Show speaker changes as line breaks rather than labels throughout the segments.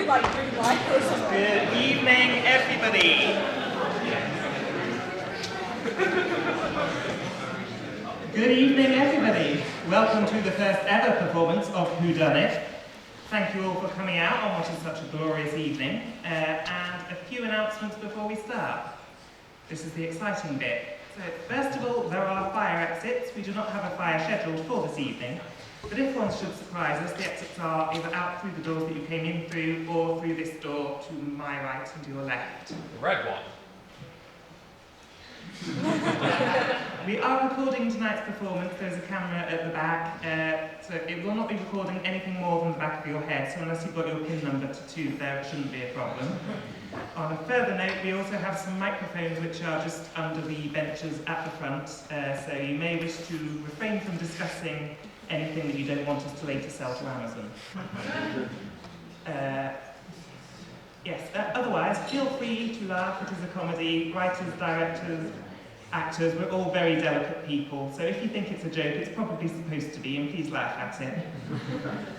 Good evening, everybody. Good evening, everybody. Welcome to the first ever performance of Whodunnit. Thank you all for coming out on what is such a glorious evening. And a few announcements before we start. This is the exciting bit. So, first of all, there are fire exits. We do not have a fire scheduled for this evening. But if one should surprise us, the exits are either out through the doors that you came in through or through this door to my right and to your left.
The red one.
We are recording tonight's performance. There's a camera at the back, so it will not be recording anything more than the back of your head, so unless you've got your PIN number tattooed there, it shouldn't be a problem. On a further note, we also have some microphones which are just under the benches at the front, so you may wish to refrain from discussing anything that you don't want us to later sell to Amazon. Otherwise, feel free to laugh. It is a comedy. Writers, directors, actors, we're all very delicate people, so if you think it's a joke, it's probably supposed to be, and please laugh at it.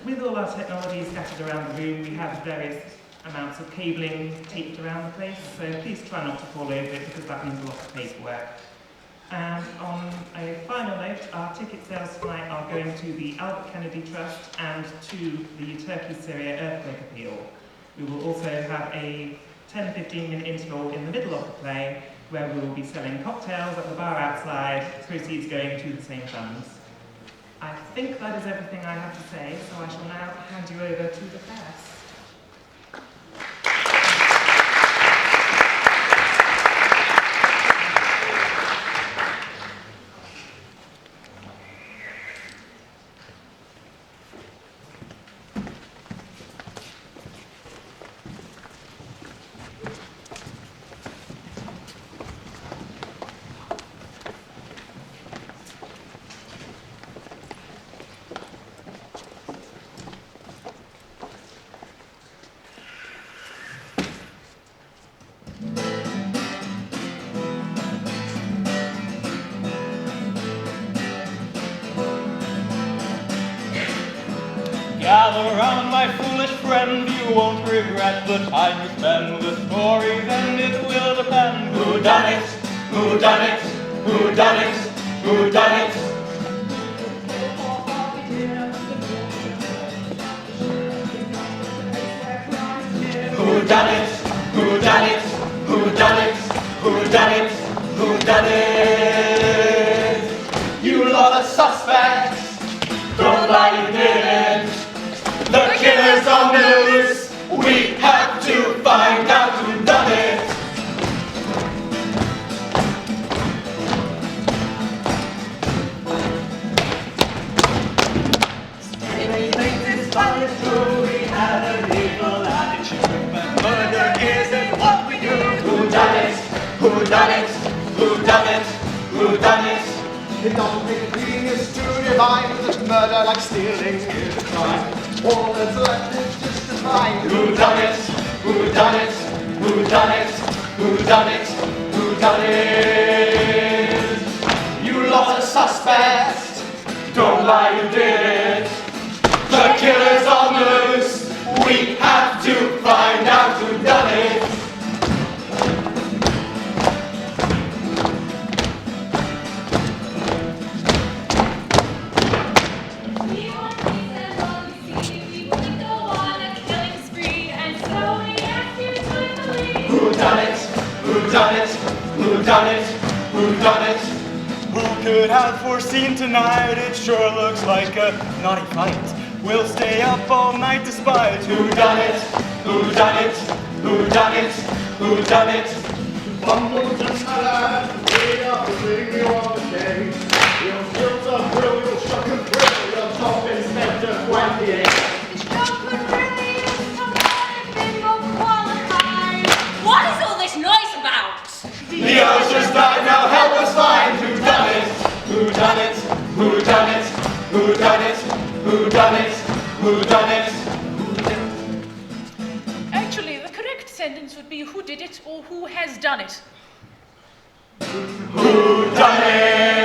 With all our technology scattered around the room, we have various amounts of cabling taped around the place, so please try not to fall over it, because that means a lot of paperwork. And on a final note, our ticket sales tonight are going to the Albert Kennedy Trust and to the Turkey Syria earthquake appeal. We will also have a 10-15 minute interval in the middle of the play where we will be selling cocktails at the bar outside, proceeds going to the same funds. I think that is everything I have to say, so I shall now hand you over to the cast.
Gather round, my foolish friend, you won't regret the time you spend with the stories, and it will depend. Who done it? Who done it? Who done it? Who done it? Who done it? Who done it? Who done it? Who done it? Who done it? You lot of suspects, don't lie, you didn't. The killer's on the loose. We have to find out who done it. Many things is fun is true. We have an evil attitude, but murder isn't what we do. Who done it? Who done it? Who done it? Who done it? It don't take a genius to divine that murder, like stealing, is a crime. All that's left is just to find who done it, who done it, who done it, who done it, who done it. You lot of suspects, don't lie, you did it. The killer's on the loose. We have to find out who done it. Who done it? Who done it? Who done it? Who done it? Who could have foreseen tonight? It sure looks like a naughty fight. We'll stay up all night despite. Who done it? Who done it? Who done it? Who done it? Bumbles and murder, we are putting you on the game. Your skills are real, you'll shock and thrill. Your top inspector, quite the aim.
What is all this noise about?
The ocean's died, now help us find who done it. Who done it? Who done it? Who done it? Who done it? Who done it?
Actually, the correct sentence would be who did it or who has done it.
Who done it?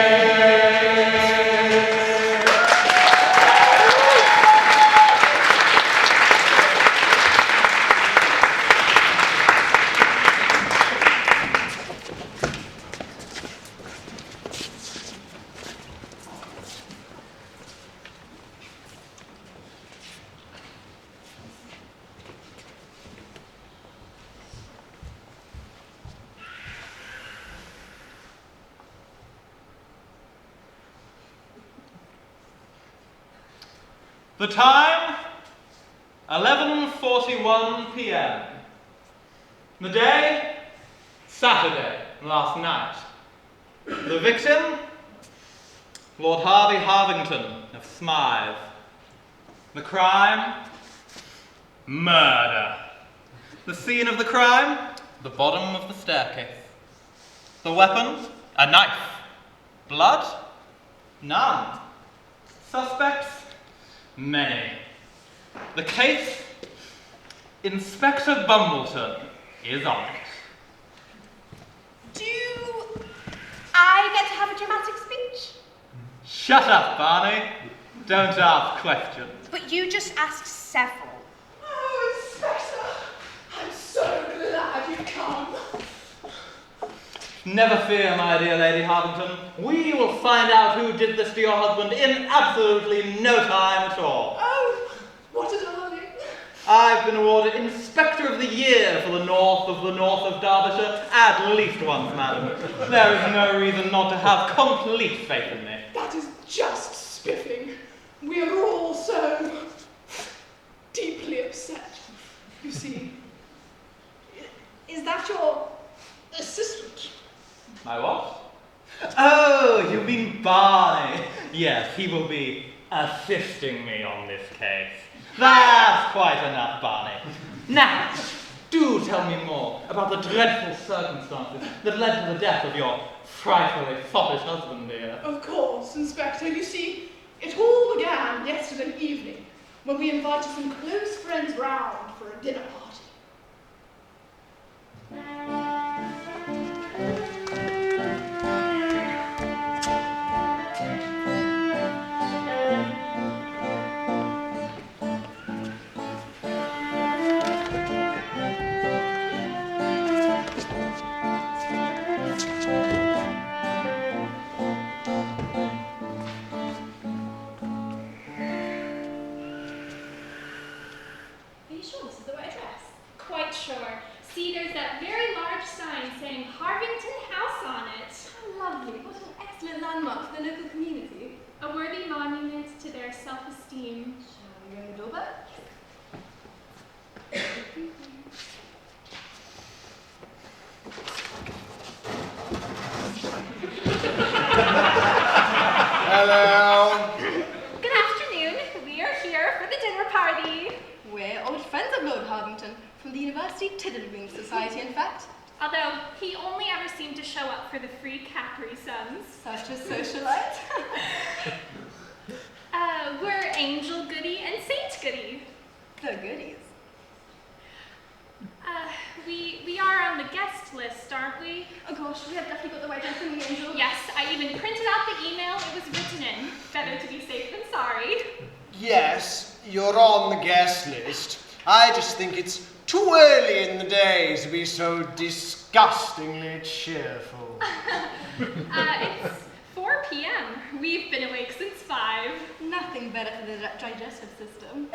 The time, 11:41 p.m. The day, Saturday, last night. The victim, Lord Harvey Harvington of Smythe. The crime, murder. The scene of the crime, the bottom of the staircase. The weapon, a knife. Blood, none. Suspects, many. The case, Inspector Bumbleton is on it.
Do I get to have a dramatic speech?
Shut up, Barney. Don't ask questions.
But you just asked several.
Oh, Inspector, I'm so glad you've come.
Never fear, my dear Lady Harvington. We will find out who did this to your husband in absolutely no time at all.
Oh, what a darling.
I've been awarded Inspector of the Year for the north of Derbyshire at least once, madam. There is no reason not to have complete faith in me.
That is just spiffing. We are all so deeply upset. You see, is that your assistant?
My what? Oh, you mean Barney. Yes, he will be assisting me on this case. That's quite enough, Barney. Now, do tell me more about the dreadful circumstances that led to the death of your frightfully foppish husband, dear.
Of course, Inspector. You see, it all began yesterday evening when we invited some close friends round for a dinner party.
Quite sure. See, there's that very large sign saying Harvington House on it.
Lovely. What an excellent landmark for the local community.
A worthy monument to their self-esteem.
Shall we ring the doorbell?
Hello.
Good afternoon. We are here for the dinner party.
We're old friends of Lord Harvington, from the University Tiddlywink Society, in fact.
Although he only ever seemed to show up for the free Capri Suns.
Such a socialite.
We're Angel Goody and Saint Goody.
The goodies.
We are on the guest list, aren't we?
Oh gosh, we have definitely got the right gentleman, Angel.
Yes, I even printed out the email it was written in. Better to be safe than sorry.
Yes, you're on the guest list. I just think it's too early in the day to be so disgustingly cheerful.
It's 4 p.m. We've been awake since 5.
Nothing better for the digestive system.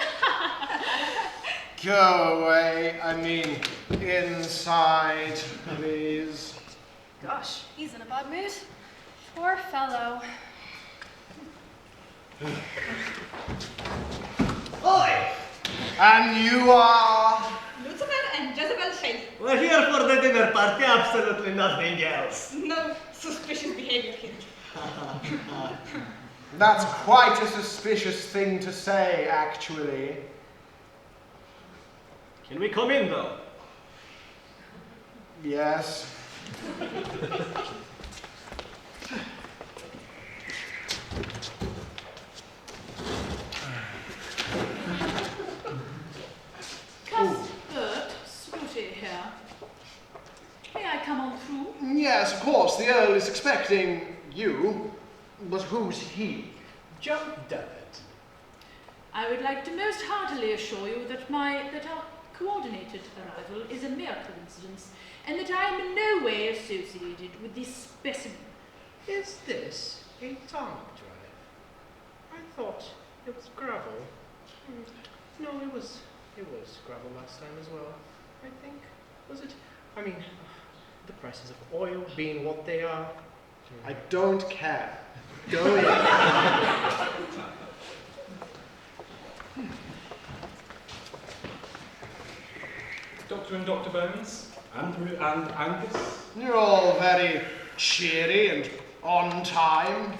Go away. I mean, inside, please.
Gosh, he's in a bad mood.
Poor fellow.
Oi! And you are?
Lucifer and Jezebel Shady.
We're here for the dinner party, absolutely nothing else.
No suspicious behavior here.
That's quite a suspicious thing to say, actually.
Can we come in, though?
Yes.
Cuthbert, Snooty here. May I come on through?
Yes, of course. The Earl is expecting you. But who's he?
Whodunnit.
I would like to most heartily assure you that our coordinated arrival is a mere coincidence, and that I am in no way associated with this specimen.
Is this a tarmac drive? I thought it was gravel. No, it was gravel last time as well, I think. Was it? I mean, the prices of oil being what they are.
I don't care. Go in.
Dr. and Dr. Bones, Andrew and Angus.
You're all very cheery and on time.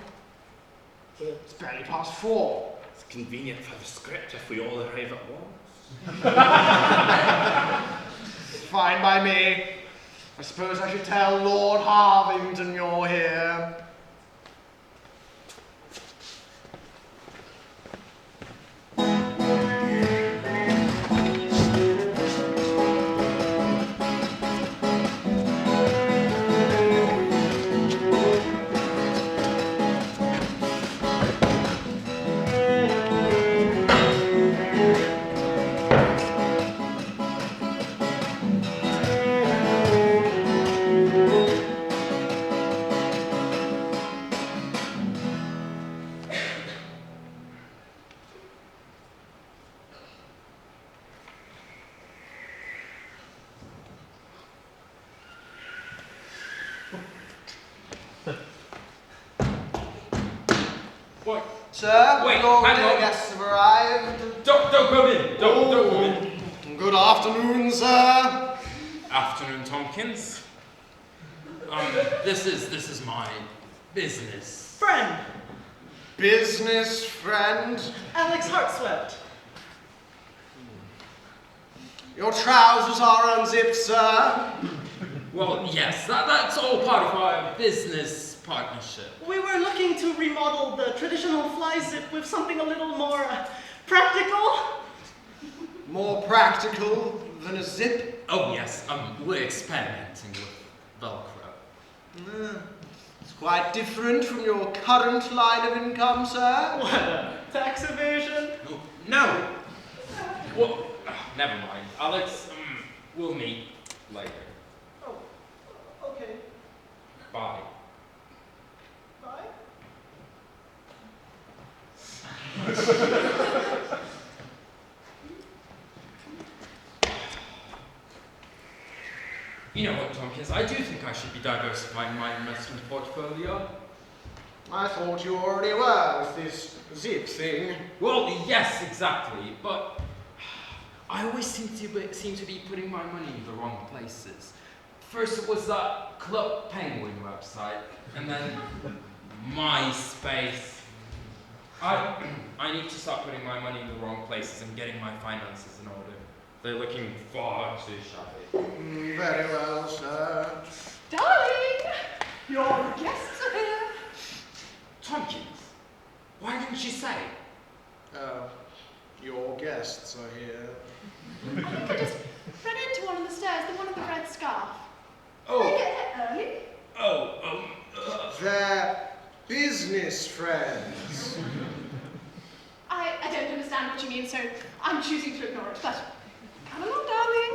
It's barely past 4.
It's convenient for the script if we all arrive at once.
Fine by me. I suppose I should tell Lord Harvington you're here.
What?
Sir,
wait,
your
hang on.
guests have arrived.
Don't come in. Don't come in.
Good afternoon, sir.
Afternoon, Tompkins. This is my business.
Friend.
Business friend.
Alex Hartswept.
Your trousers are unzipped, sir.
Well, yes, that's all part of our business partnership.
We were looking to remodel the traditional fly zip with something a little more practical.
More practical than a zip?
Oh, yes, we're experimenting with Velcro.
It's quite different from your current line of income, sir.
What, tax evasion?
No. Well, never mind. Alex, we'll meet later.
Oh, okay.
Bye.
Bye.
You know what, Tompkins, I do think I should be diversifying my investment portfolio.
I thought you already were with this zip thing.
Well, yes, exactly, but I always seem to be putting my money in the wrong places. First it was that Club Penguin website, and then MySpace. I need to start putting my money in the wrong places and getting my finances in order. They're looking far too shabby.
Very well, sir.
Darling, your guests are here.
Tompkins, why didn't you say?
Your guests are here.
I think I just ran into one on the stairs, the one with the red scarf.
Oh.
Did I get here early?
They're business friends.
I don't understand what you mean, so I'm choosing to ignore it, but come along, darling.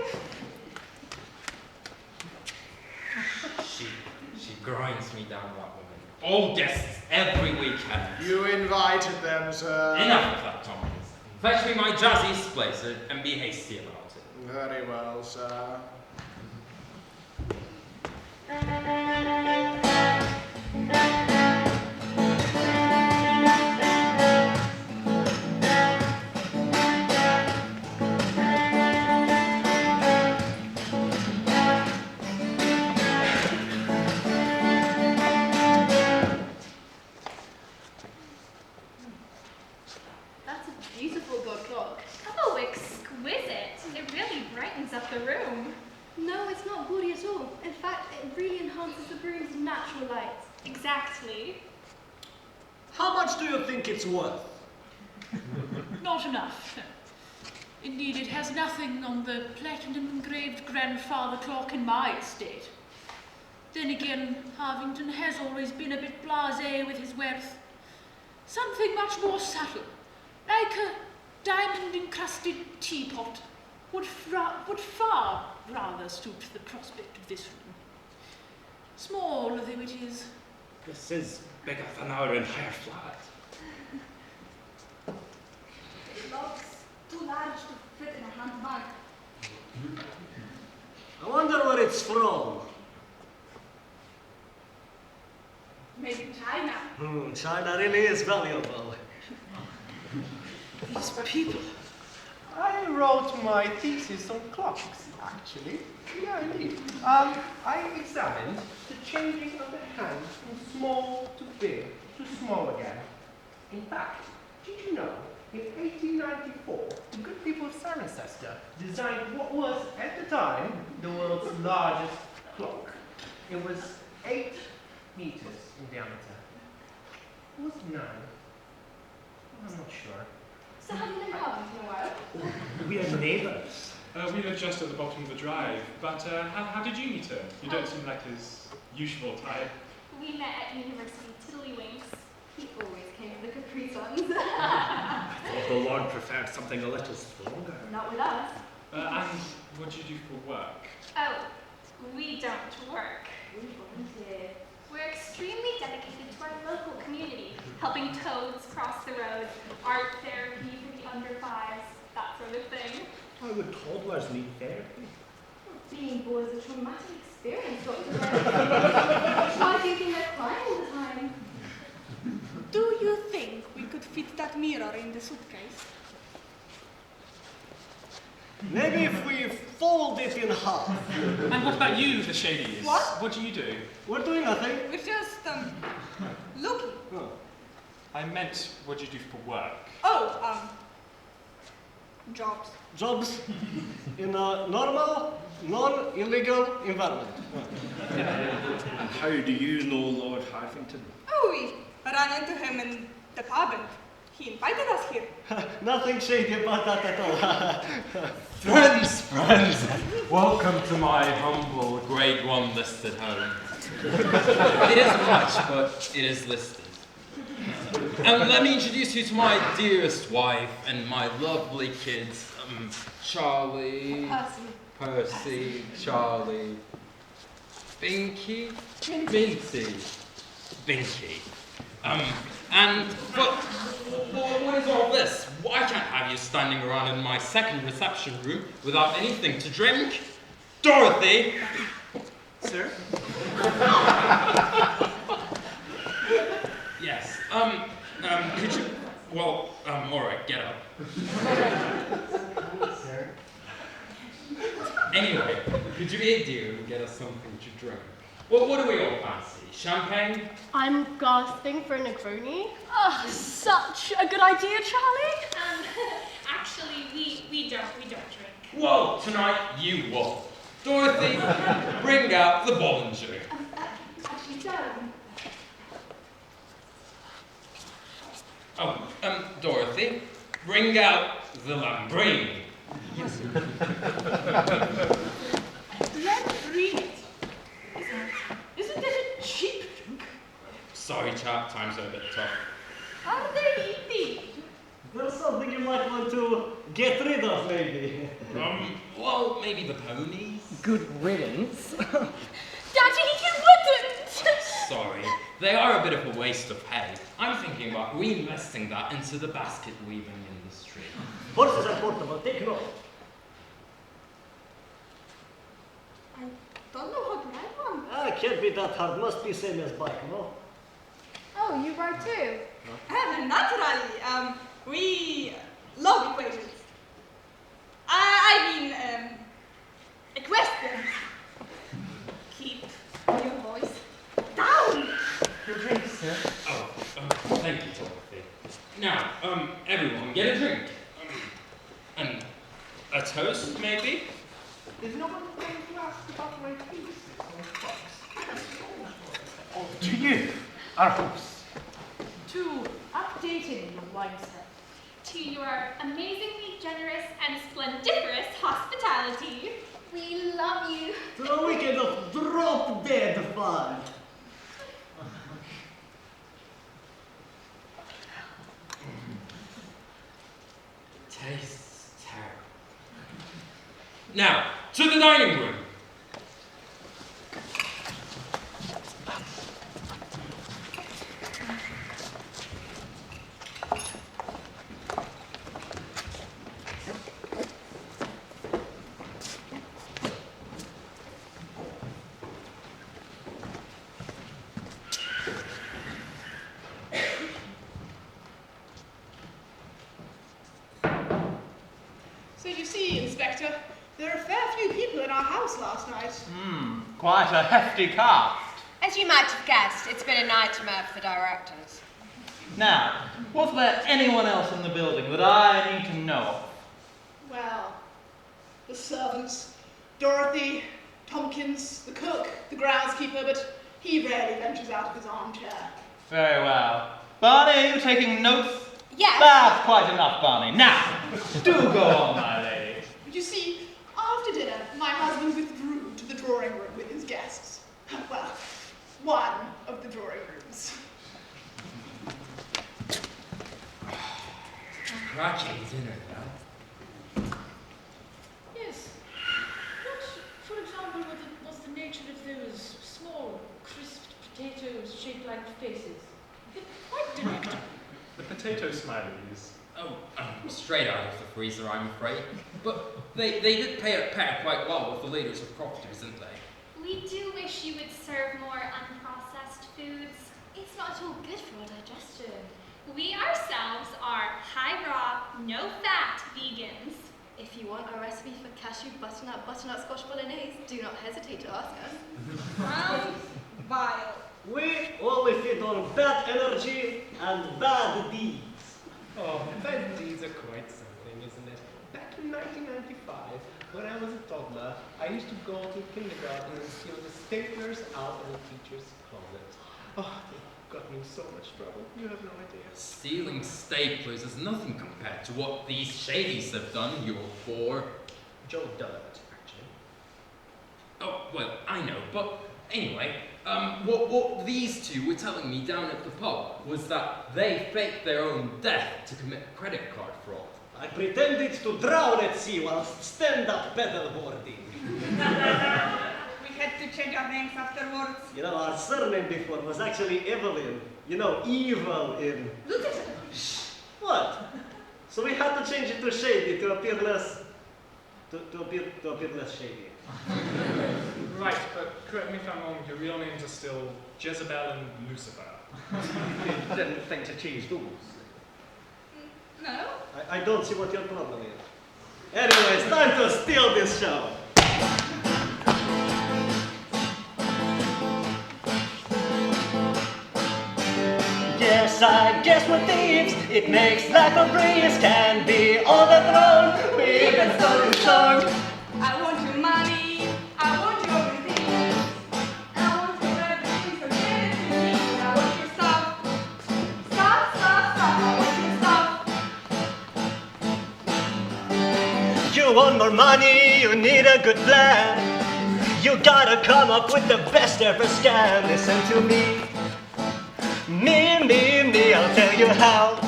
She grinds me down, that woman. All guests every weekend.
You invited them, sir.
Enough of that, Tompkins. Fetch me my jazzy blazer and be hasty about it.
Very well, sir.
That's a beautiful gold clock.
Oh, exquisite. It really brightens up the room.
No, it's not gaudy at all. In fact, it really enhances the room's natural light.
Exactly.
How much do you think it's worth?
Not enough. Indeed, it has nothing on the platinum-engraved grandfather clock in my estate. Then again, Harvington has always been a bit blasé with his wealth. Something much more subtle, like a diamond-encrusted teapot, would far rather suit the prospect of this room. Small though it is.
This is bigger than our entire flat.
The log's too large to fit in a handbag.
I wonder where it's from.
Made in China.
China really is valuable.
These people.
I wrote
my thesis on clocks, actually. Yeah, indeed. I examined the changing of the hand from small to big to small again. In fact, did you know, in 1894, the good people of Cirencester designed what was, at the time, the world's largest clock. It was 8 meters in diameter. It was 9. I'm not sure.
So have you been having in a while?
We are neighbours.
We live just at the bottom of the drive, but how did you meet her? You don't seem like his usual type.
We met at university, tiddlywinks. He always came for the Capri Suns.
I thought the Lord preferred something a little stronger.
Not with us.
And what do you do for work?
Oh, we don't work. We volunteer. We're extremely dedicated to our local community, helping toads cross the road, art therapy for the under fives, that sort of thing.
Why would toddlers need therapy?
Being born is a traumatic experience, Dr. Why do you think they're crying all the time?
Do you think we could fit that mirror in the suitcase?
Maybe if we fold it in half.
And what about you, the Shadies? What do you do?
We're doing nothing.
We're just, looking.
Oh.
I meant, what do you do for work?
Oh, jobs.
Jobs in a normal, non-illegal environment.
And how do you know Lord Harvington?
Oh, we ran into him in the pub and he invited us here.
Nothing shady about that at all.
Friends, welcome to my humble grade 1 listed home. It isn't much, but it is listed. And let me introduce you to my dearest wife and my lovely kids, Charlie, Percy, Charlie, Binky, Binky. But what is all this? I can't have you standing around in my second reception room without anything to drink. Dorothy!
Sir?
Yes, could you, alright, get up.
Sir?
Anyway, could you be a dear and get us something to drink? Well, what do we all fancy? Champagne?
I'm gasping for a Negroni.
Oh, such a good idea, Charlie.
Actually, we don't drink.
Well, tonight you won't. Dorothy, bring out the Bollinger.
Actually, don't.
Oh, Dorothy, bring out the Lambrini.
Lambrini? Isn't that a cheap drink?
Sorry, chap, times are a bit tough.
Are they eating?
There's something you might want to get rid of, maybe.
Well, maybe the ponies?
Good riddance.
Daddy, you wouldn't!
Sorry, they are a bit of a waste of hay. I'm thinking about reinvesting that into the basket weaving industry.
Horses are portable, take note.
I don't know how to ride one.
Ah, can't be that hard, must be same as bike, no?
Oh, you ride too?
Naturally, we love equations. Equestrians. Keep your voice down.
Your drink, sir.
Oh, thank you, Dorothy. Now, everyone, get a drink. And a toast, maybe?
Is no one going to ask about my thesis on clocks? Oh, to you, our hosts.
To updating your mindset.
To your amazingly generous and splendiferous hospitality.
We love you.
To a weekend of drop-dead fun.
Tastes terrible. Now, to the dining room.
So you You see, Inspector, there are a fair few people in our house last night.
Quite a hefty cast.
As you might have guessed, it's been a nightmare for the directors.
Now, was there anyone else in the building that I need to know of?
Well, the servants, Dorothy, Tompkins, the cook, the groundskeeper, but he rarely ventures out of his armchair.
Very well. Barney, are you taking notes?
Yes.
That's quite enough, Barney. Now, do go on, my lady.
But you see, after dinner, my husband withdrew to the drawing room with his guests. Well, one of the drawing rooms.
Cracking dinner, now.
Yes. What, for example, was the nature of those small, crisped potatoes shaped like faces? They're quite delectable.
The potato smileys.
Oh, straight out of the freezer, I'm afraid. But they did pair quite well with the leaders of properties, didn't they?
We do wish you would serve more unprocessed foods. It's not at all good for our digestion. We ourselves are high raw, no fat vegans.
If you want a recipe for cashew butternut squash bolognese, do not hesitate to ask us.
Vile.
We only feed on bad energy and bad deeds.
Oh, bad deeds are quite something, isn't it? Back in 1995, when I was a toddler, I used to go to kindergarten and steal the staplers out of the teacher's closet. Oh, they got me in so much trouble. You have no idea.
Stealing staplers is nothing compared to what these shadies have done, you four.
Joe Whodunnit, actually.
Oh, well, I know, but anyway, what these two were telling me down at the pub was that they faked their own death to commit credit card fraud.
I pretended to drown at sea whilst stand-up paddleboarding.
We had to change our names afterwards.
You know, our surname before was actually Evelyn. You know, evil in... Shh! What? So we had to change it to Shady to appear less... to appear less shady.
Right, but correct me if I'm wrong, your real names are still Jezebel and Lucifer.
You didn't think to change those.
No?
I don't see what your problem is. Anyways, time to steal this show. Yes, I guess we're thieves. It makes life a breeze. Can be overthrown. We even stole your song.
I want your money. I want your receipts. I want your everything, so give it to me. I want your stuff. Stuff, stuff, stuff. I want your stuff.
You want more money, you need a good plan. You gotta come up with the best ever scam. Listen to me. Me, I'll tell you how.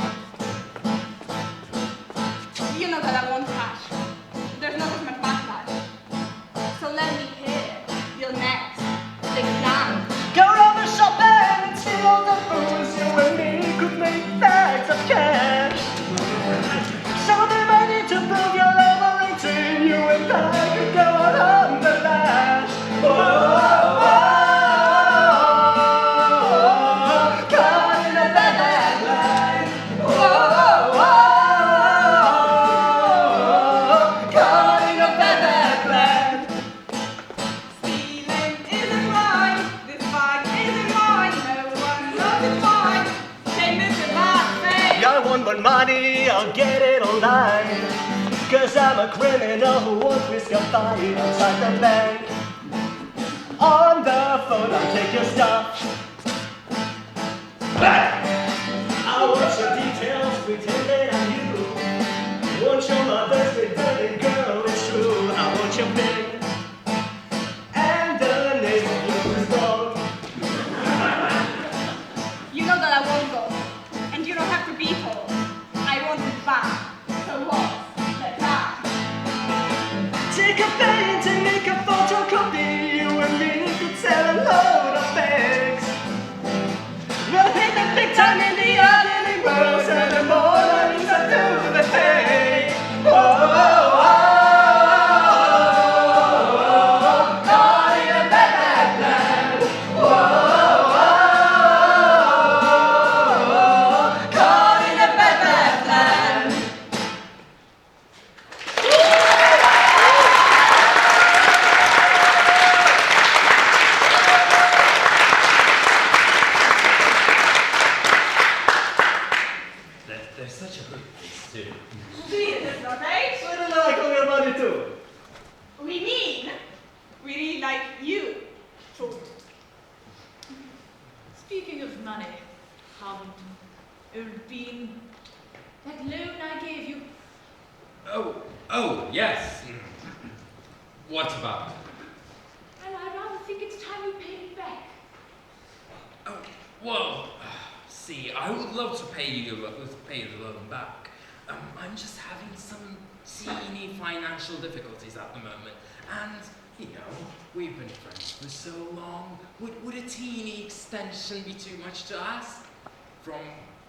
You know that I want cash. There's not as much cash. So let me hear your next big plan.
Go around the shopping and steal all the booze. You and me could make bags of cash. Show me money to prove you're over 18. You and I could go out on the lash. Caught in a bad line. Caught in a bad plan.
Stealing isn't mine. This bag isn't mine. No one knows it's mine. Shame is a bad thing.
I want more money, I'll get it online. 'Cause I'm a criminal who won't risk a fight outside the bank. On the phone, I'll take your stuff. I want your details, pretend that I'm you. Want your mother's pretending girl, it's true. I want your pin and the name of your dog.
You know that I won't go. And you don't have to be told. I want it back. So what's the plan?
Take a paint and make a photocopy. You and me could sell a load of bags. We'll hit the big time in the ugly world. Sell them all and do the thing. Caught in a bad plan. Caught in a bad plan.
What about it?
Well, I rather think it's time you paid it back.
Oh, well, see, I would love to pay the loan back. I'm just having some teeny financial difficulties at the moment. And, you know, we've been friends for so long. Would a teeny extension be too much to ask? From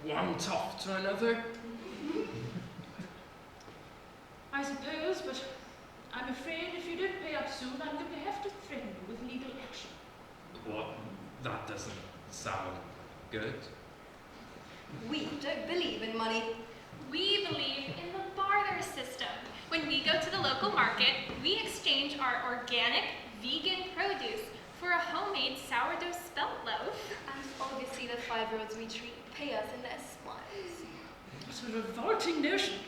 one top to another?
I suppose, but I'm afraid if you don't pay up soon, I'm going to have to threaten you with legal action.
What? That doesn't sound good.
We don't believe in money.
We believe in the barter system. When we go to the local market, we exchange our organic, vegan produce for a homemade sourdough spelt loaf.
And obviously the 5-year-olds we treat pay us in their smiles.
It's a revolting notion.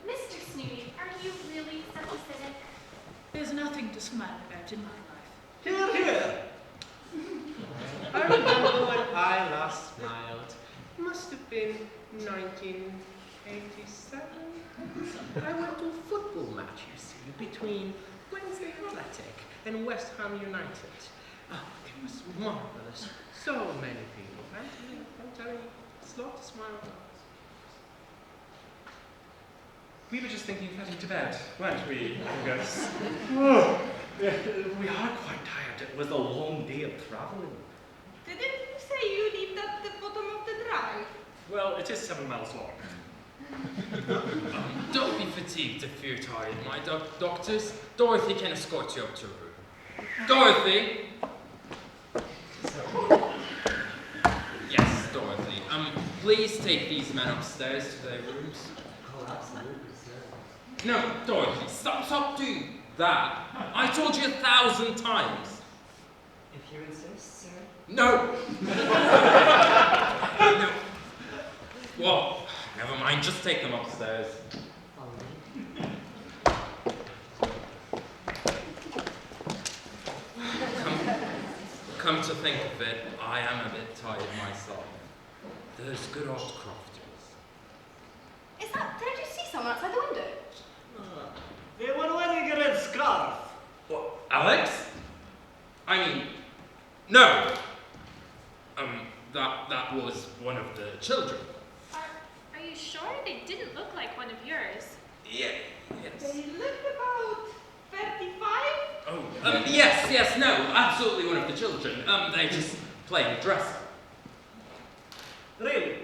Mr. Snooty, are you really so acidic?
There's nothing to smile about in my life.
Hear, hear. I remember when I last smiled. Must have been 1987. I went to a football match, you see, between Wednesday Athletic and West Ham United. Oh, it was marvellous. So many people. And I'm telling you, it's a lot to smile about.
We were just thinking of heading to bed, weren't we, Angus? Oh,
We are quite tired. It was a long day of travelling.
Didn't you say you lived at the bottom of the drive?
Well, it is 7 miles long.
Don't be fatigued if you're tired, my doctors. Dorothy can escort you up to your room. Dorothy! Yes, Dorothy. Please take these men upstairs to their rooms.
Oh, absolutely, sir.
No, Dorothy, stop doing that. I told you 1,000 times.
If you insist, sir.
No! No. Well, never mind, just take them upstairs. Come to think of it, I am a bit tired myself. Those good old crofters.
Is that, don't you see someone outside the window?
They were wearing a red scarf.
What, Alex? I mean, no. That was one of the children.
Are you sure they didn't look like one of yours?
Yes.
They looked about 35.
Oh, yes, no, absolutely one of the children. They're just playing dress up.
Really?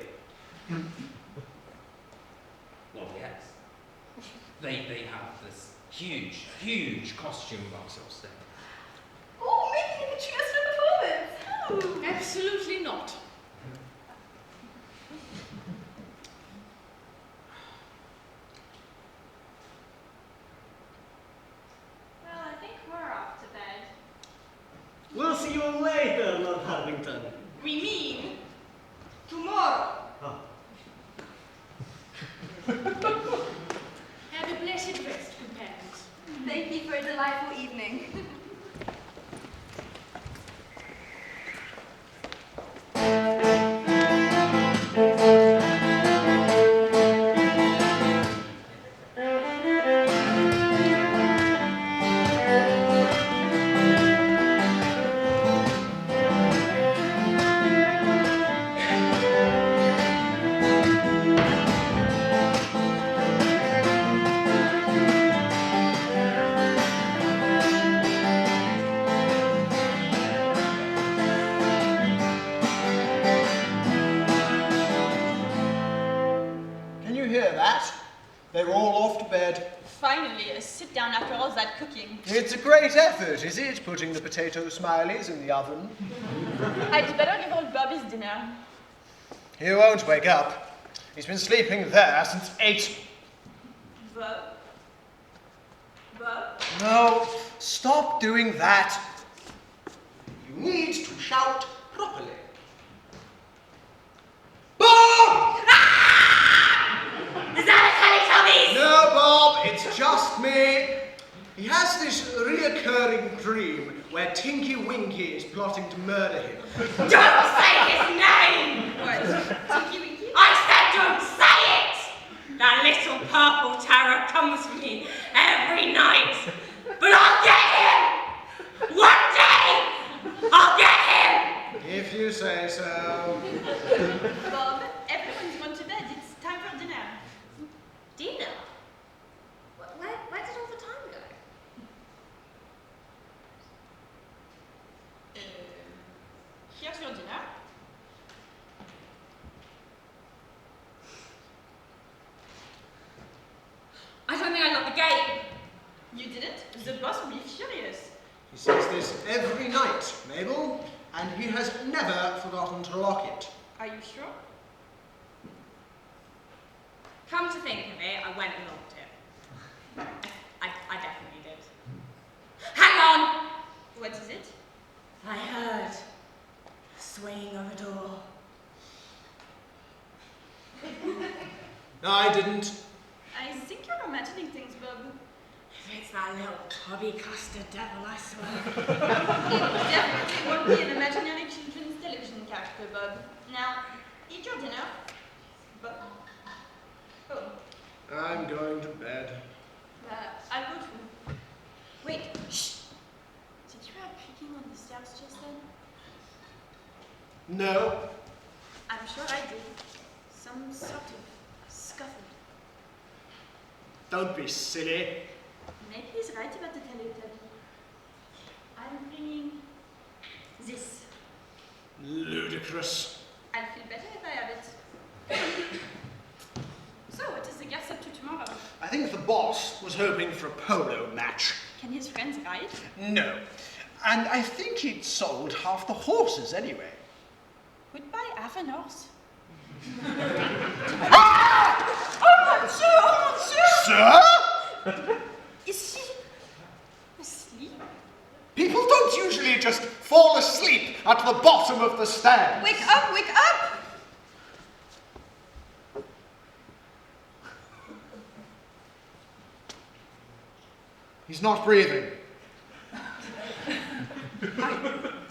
Well, yes. They have this huge costume box upstairs.
Oh, maybe you could treat us to a performance. Oh.
Absolutely not.
Well, I think we're off to bed.
We'll see you later, Lord Harvington.
We mean tomorrow.
Oh.
Have a blessed rest, companions.
Thank you for a delightful evening.
Can you hear that? They were all off to bed.
Finally, a sit down after all that cooking.
It's a great effort, is it, putting the potato smileys in the oven?
I'd better give old Bob his dinner.
He won't wake up. He's been sleeping there since 8.
Bob? Bob?
No, stop doing that. You need to shout properly. Bob!
Is that a Teletubbies?
No, Bob, it's just me. He has this reoccurring dream where Tinky Winky is plotting to murder him.
Don't say his name!
What? Tinky Winky?
I said don't say it! That little purple terror comes for me every night. But I'll get
The boss will be furious.
He says this every night, Mabel, and he has never forgotten to lock it.
Are you sure? Come to think of it, I went and locked it. I definitely did. Hang on! What is it? I heard a swaying of a door.
I didn't.
I think you're imagining things, Bob. It's that little tubby custard devil, I swear. It definitely won't be an imaginary children's television character, Bob. Now, eat your dinner. Bob. Oh.
I'm going to bed.
I'll go too. Wait, shh! Did you hear creaking on the stairs just then?
No.
I'm sure I did. Some sort of scuffle.
Don't be silly.
Maybe he's right about the Teletubby. I'm bringing this.
Ludicrous.
I'll feel better if I have it. So, what is the guest up to tomorrow?
I think the boss was hoping for a polo match.
Can his friends ride?
No. And I think he'd sold half the horses anyway.
Goodbye, half an horse.
Ah!
Oh, monsieur!
Sir?
Is she asleep?
People don't usually just fall asleep at the bottom of the stairs.
Wake up, wake up!
He's not breathing.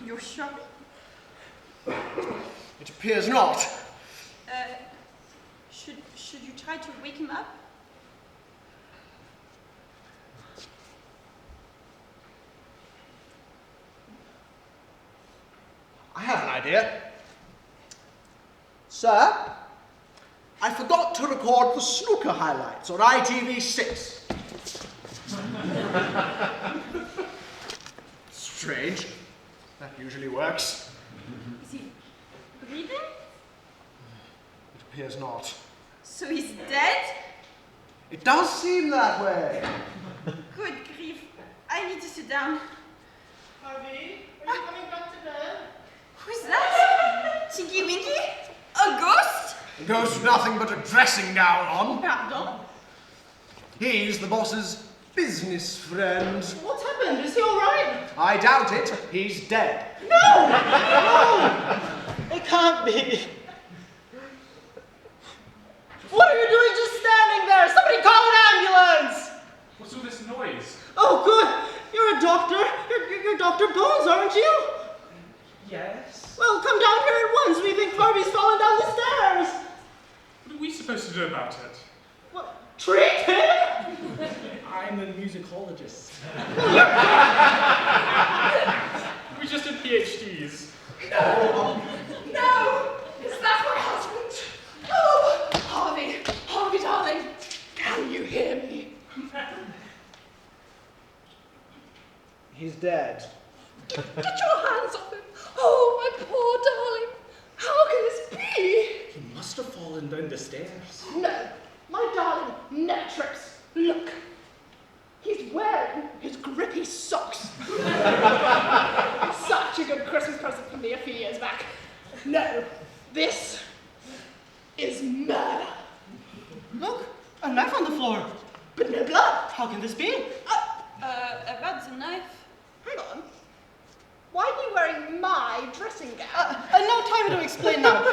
You're sure?
It appears not.
Should you try to wake him up?
I have an idea. Sir, I forgot to record the snooker highlights on ITV6. Strange. That usually works.
Is he breathing?
It appears not.
So he's dead?
It does seem that way.
Good grief. I need to sit down.
Harvey, are you coming back to bed?
Who's that? Tinky Winky? A ghost?
A ghost with nothing but a dressing gown on.
Pardon?
He's the boss's business friend.
What's happened? Is he all right?
I doubt it. He's dead.
No! No! It can't be. What are you doing just standing there? Somebody call an ambulance!
What's all this noise?
Oh, good. You're a doctor. You're Dr. Bones, aren't you?
Yes.
Well, come down here at once. We think Harvey's fallen down the stairs.
What are we supposed to do about it?
What? Treat him?
I'm a musicologist.
We just did PhDs.
No! No! Is that my husband? Oh, Harvey, darling, can you hear me?
He's dead.
Get your hands off him. Oh, my poor darling. How can this be?
He must have fallen down the stairs.
No, my darling never trips. Look. He's wearing his grippy socks. Such a good Christmas present from me a few years back. No, this is murder.
Look, a knife on the floor.
But no blood.
How can this be?
About the knife.
Hang on. Why are you wearing my dressing gown?
No time to explain now.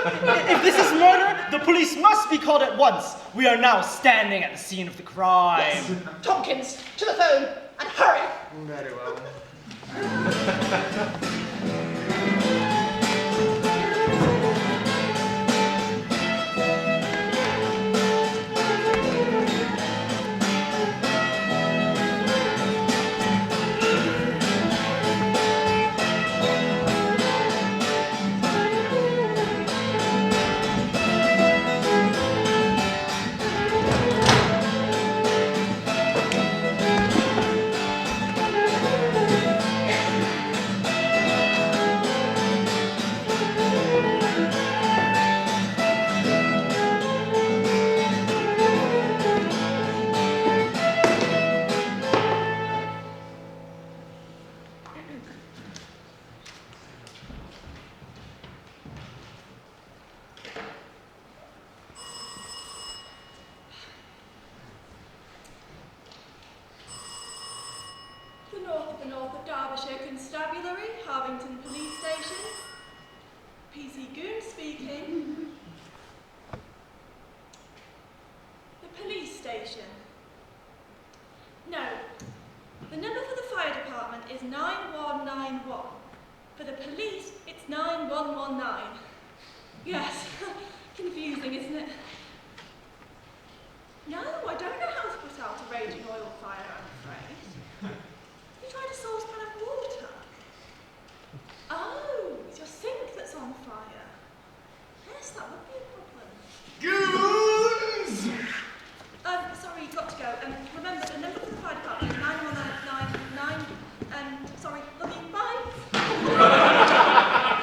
If this is murder, the police must be called at once. We are now standing at the scene of the crime.
Yes. Tompkins, to the phone, and hurry.
Very well.
the North of Derbyshire Constabulary, Harvington Police Station. PC Goon speaking. The police station. No. The number for the fire department is 9191. For the police, it's 9119. Yes, confusing, isn't it? No, I don't know how to put out a raging oil fire, I'm afraid. You tried a saucepan of water. Oh, it's your sink that's on fire. Yes, that would be a problem.
Goons!
Sorry, got to go. Remember, the number for the fire department is 9199. Sorry, love you, bye.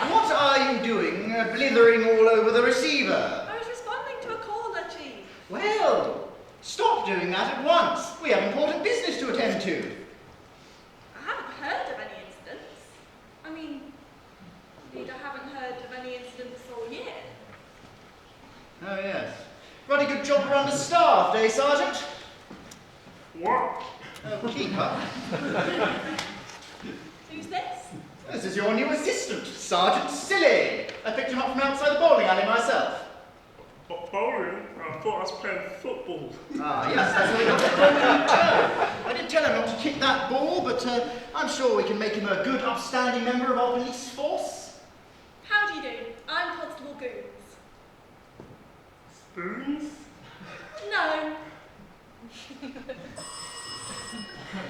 What are you doing, blithering all over the receiver?
I was responding to a caller, Chief.
Well, stop doing that at once. We have important business to attend to.
I haven't heard of any incidents. I mean, indeed, I haven't heard of any incidents all year.
Oh, yes. Ruddy good job we're understaffed, eh, Sergeant?
What?
Oh, keeper.
Who's this?
This is your new assistant, Sergeant Silly. I picked him up from outside the bowling alley myself.
Bowling? I thought I was playing football.
Ah, yes, that's what we got the bowling turn. I did tell him not to kick that ball, but I'm sure we can make him a good, upstanding member of our police force.
How do you do? I'm Constable Goons.
Spoons?
No.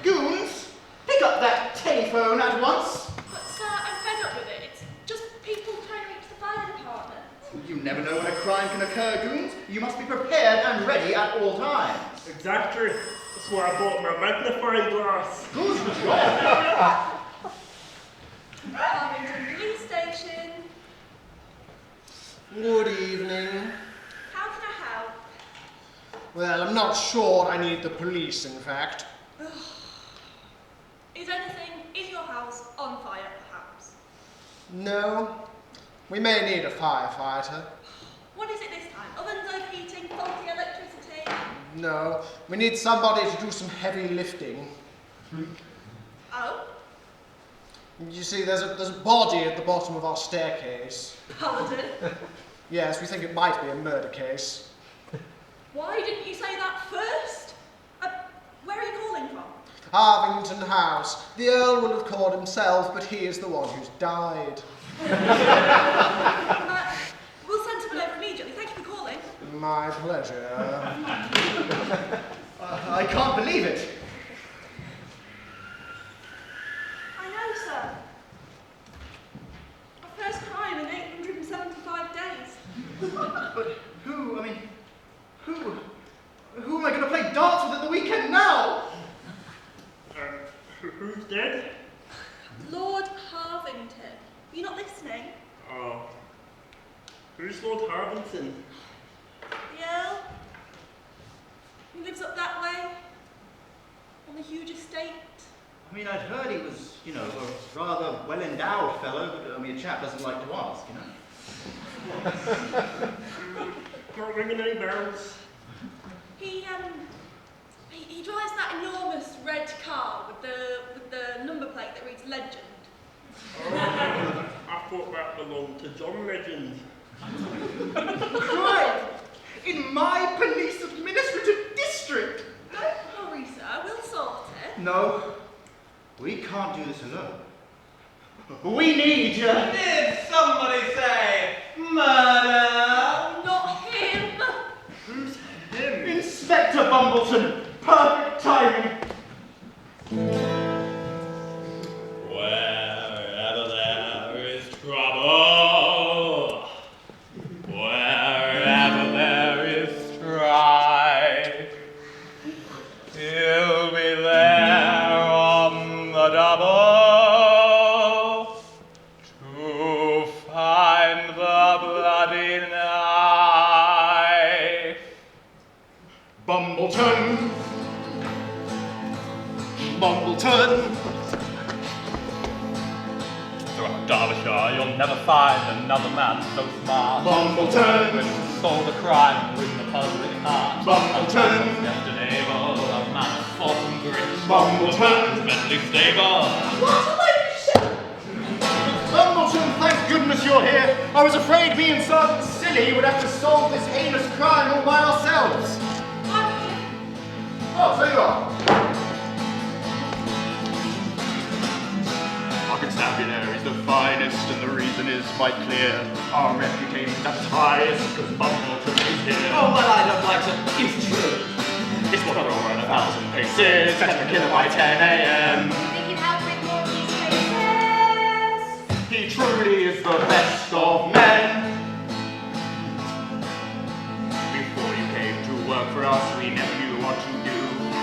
Goons, pick up that telephone at once.
But, sir, I'm fed up with it. It's just people trying to reach the fire department.
You never know when a crime can occur, Goons. You must be prepared and ready at all times.
Exactly. That's why I bought my magnifying glass.
Good job.
Harvington Police Station.
Good evening.
How can I help?
Well, I'm not sure I need the police, in fact.
Is anything in your house on fire, perhaps?
No. We may need a firefighter.
What is it this time? Ovens overheating, faulty electricity?
No. We need somebody to do some heavy lifting.
Oh?
You see, there's a body at the bottom of our staircase.
Paladin?
Yes, we think it might be a murder case.
Why didn't you say that first? Where are you calling from?
Harvington House. The Earl will have called himself, but he is the one who's died.
We'll send someone over immediately. Thank you for calling.
My pleasure.
I can't believe it.
I know, sir. Our first crime in 875 days.
But who am I going to play darts with at the weekend now?
Who's dead?
Lord Harvington. Are you not listening?
Oh. Who's Lord Harvington?
The Earl? He lives up that way. On the huge estate.
I mean, I'd heard he was, a rather well-endowed fellow, but a chap doesn't like to ask,
Not ringing any bells.
He drives that enormous red car with the number plate that reads Legend.
Oh, I thought that belonged to John Legend.
Right! In my police administrative district!
Don't worry, sir. We'll sort it.
No, we can't do this alone. We need you.
Did somebody say murder?
Not him!
Who's him?
Inspector Bumbleton. Perfect timing.
Wherever there is trouble, wherever there is strife, he'll be there on the double to find the bloody knife.
Bumbleton. Bumbleton.
Throughout Derbyshire, you'll never find another man so smart.
Bumbleton.
Who solve the crime with the public heart.
Bumbleton.
Just an able, a man of force and grit.
Bumbleton's mentally stable.
What am I shit?
Bumbleton, thank goodness you're here. I was afraid me and Sergeant Silly would have to solve this heinous crime all by ourselves. Oh, so you are. Our constabulary is the finest, and the reason is quite clear. Our reputation's at its highest, because Bumbleton is here.
Oh, well, I don't like to. It's true.
It's what over 1,000 paces, catch a killer by 10 a.m.
Think you'd help with more of these cases?
He truly is the best of men. Before you came to work for us, we never knew what to do.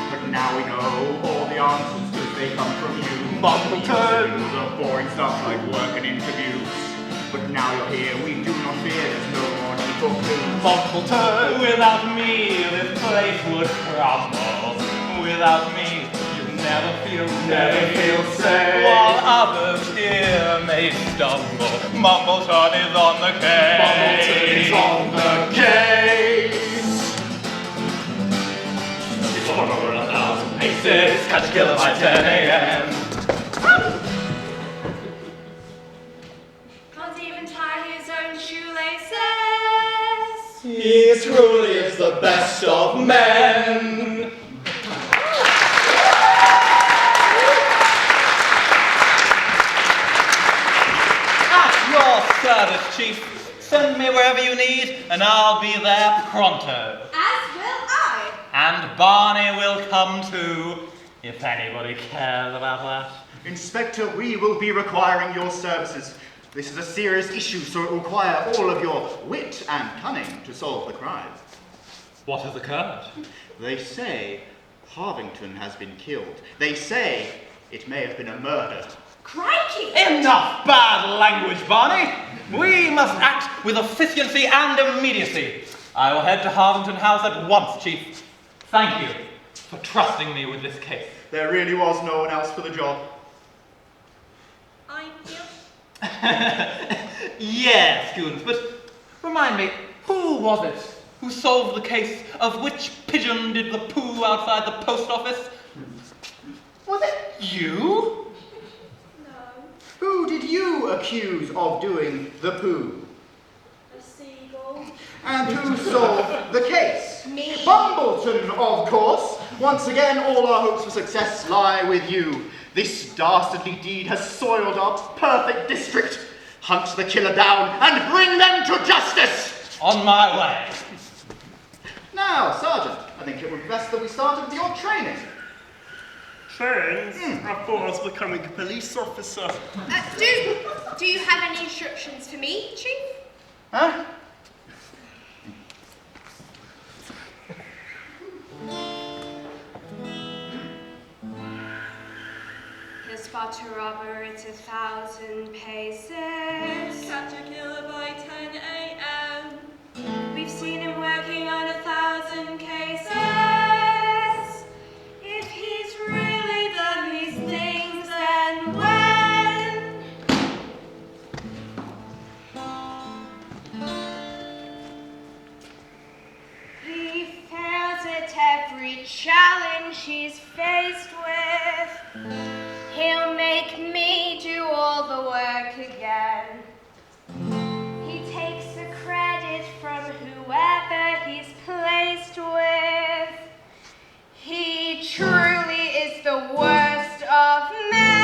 But now we know all the answers, because they come from you. Bumbleton! The boring stuff like work and interviews. But now you're here, we do not fear, there's no more need for clues. Bumbleton!
Without me, this place would crumble. Without me, you'd never feel safe. While others here may stumble, Bumbleton is on the case.
Bumbleton is on the case.
It's over 1,000 paces, catch a killer by 10 a.m.
Can't even tie his own shoelaces.
He truly is the best of men.
At your service, Chief. Send me wherever you need, and I'll be there pronto.
As will I.
And Barney will come too, if anybody cares about that.
Inspector, we will be requiring your services. This is a serious issue, so it will require all of your wit and cunning to solve the crime.
What has occurred?
They say Harvington has been killed. They say it may have been a murder.
Crikey!
Enough bad language, Barney! We must act with efficiency and immediacy. I will head to Harvington House at once, Chief. Thank you for trusting me with this case.
There really was no one else for the job.
I'm here.
Yes, Goons, but remind me, who was it who solved the case of which pigeon did the poo outside the post office? Was it you?
No.
Who did you accuse of doing the poo?
A seagull.
And who solved the case?
Me.
Bumbleton, of course. Once again, all our hopes for success lie with you. This dastardly deed has soiled our perfect district. Hunt the killer down and bring them to justice!
On my way.
Now, Sergeant, I think it would be best that we started with your training.
Trains? I thought I was becoming a police officer.
Do you have any instructions for me, Chief?
Huh?
He'll spot a robber at 1,000 paces.
Catch a killer by 10 a.m.
We've seen him working on 1,000 cases. If he's really done these things, then when? He fails at every challenge he's faced with. He'll make me do all the work again. He takes the credit from whoever he's placed with. He truly is the worst of men.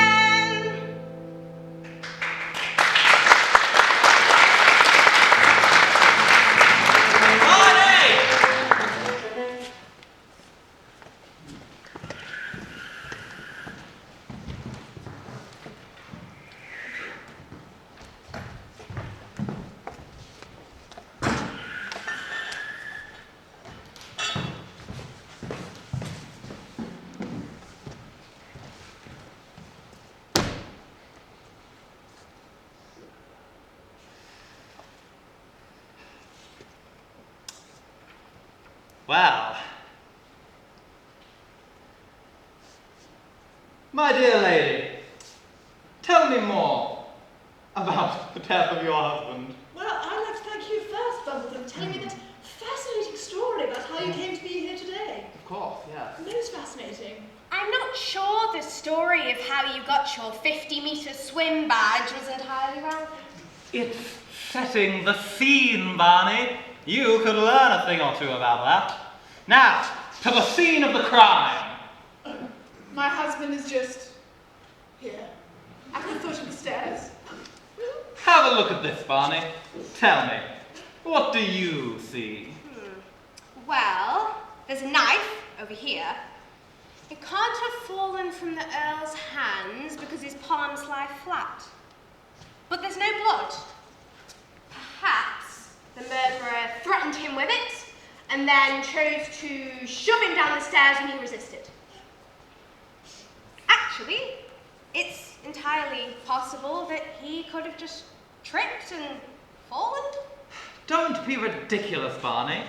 Well, my dear lady, tell me more about the death of your husband.
Well, I'd like to thank you first, Bumbleton, for telling me that fascinating story about how you came to be here today.
Of course, yes.
Most fascinating.
I'm not sure the story of how you got your 50-meter swim badge was entirely relevant.
It's setting the scene, Barney. You could learn a thing or two about that. Now, to the scene of the crime.
My husband is just here, at the foot of the stairs.
Have a look at this, Barney. Tell me, what do you see?
Well, there's a knife over here. It can't have fallen from the Earl's hands because his palms lie flat. But there's no blood. Perhaps the murderer threatened him with it and then chose to shove him down the stairs when he resisted. Actually, it's entirely possible that he could have just tripped and fallen.
Don't be ridiculous, Barney.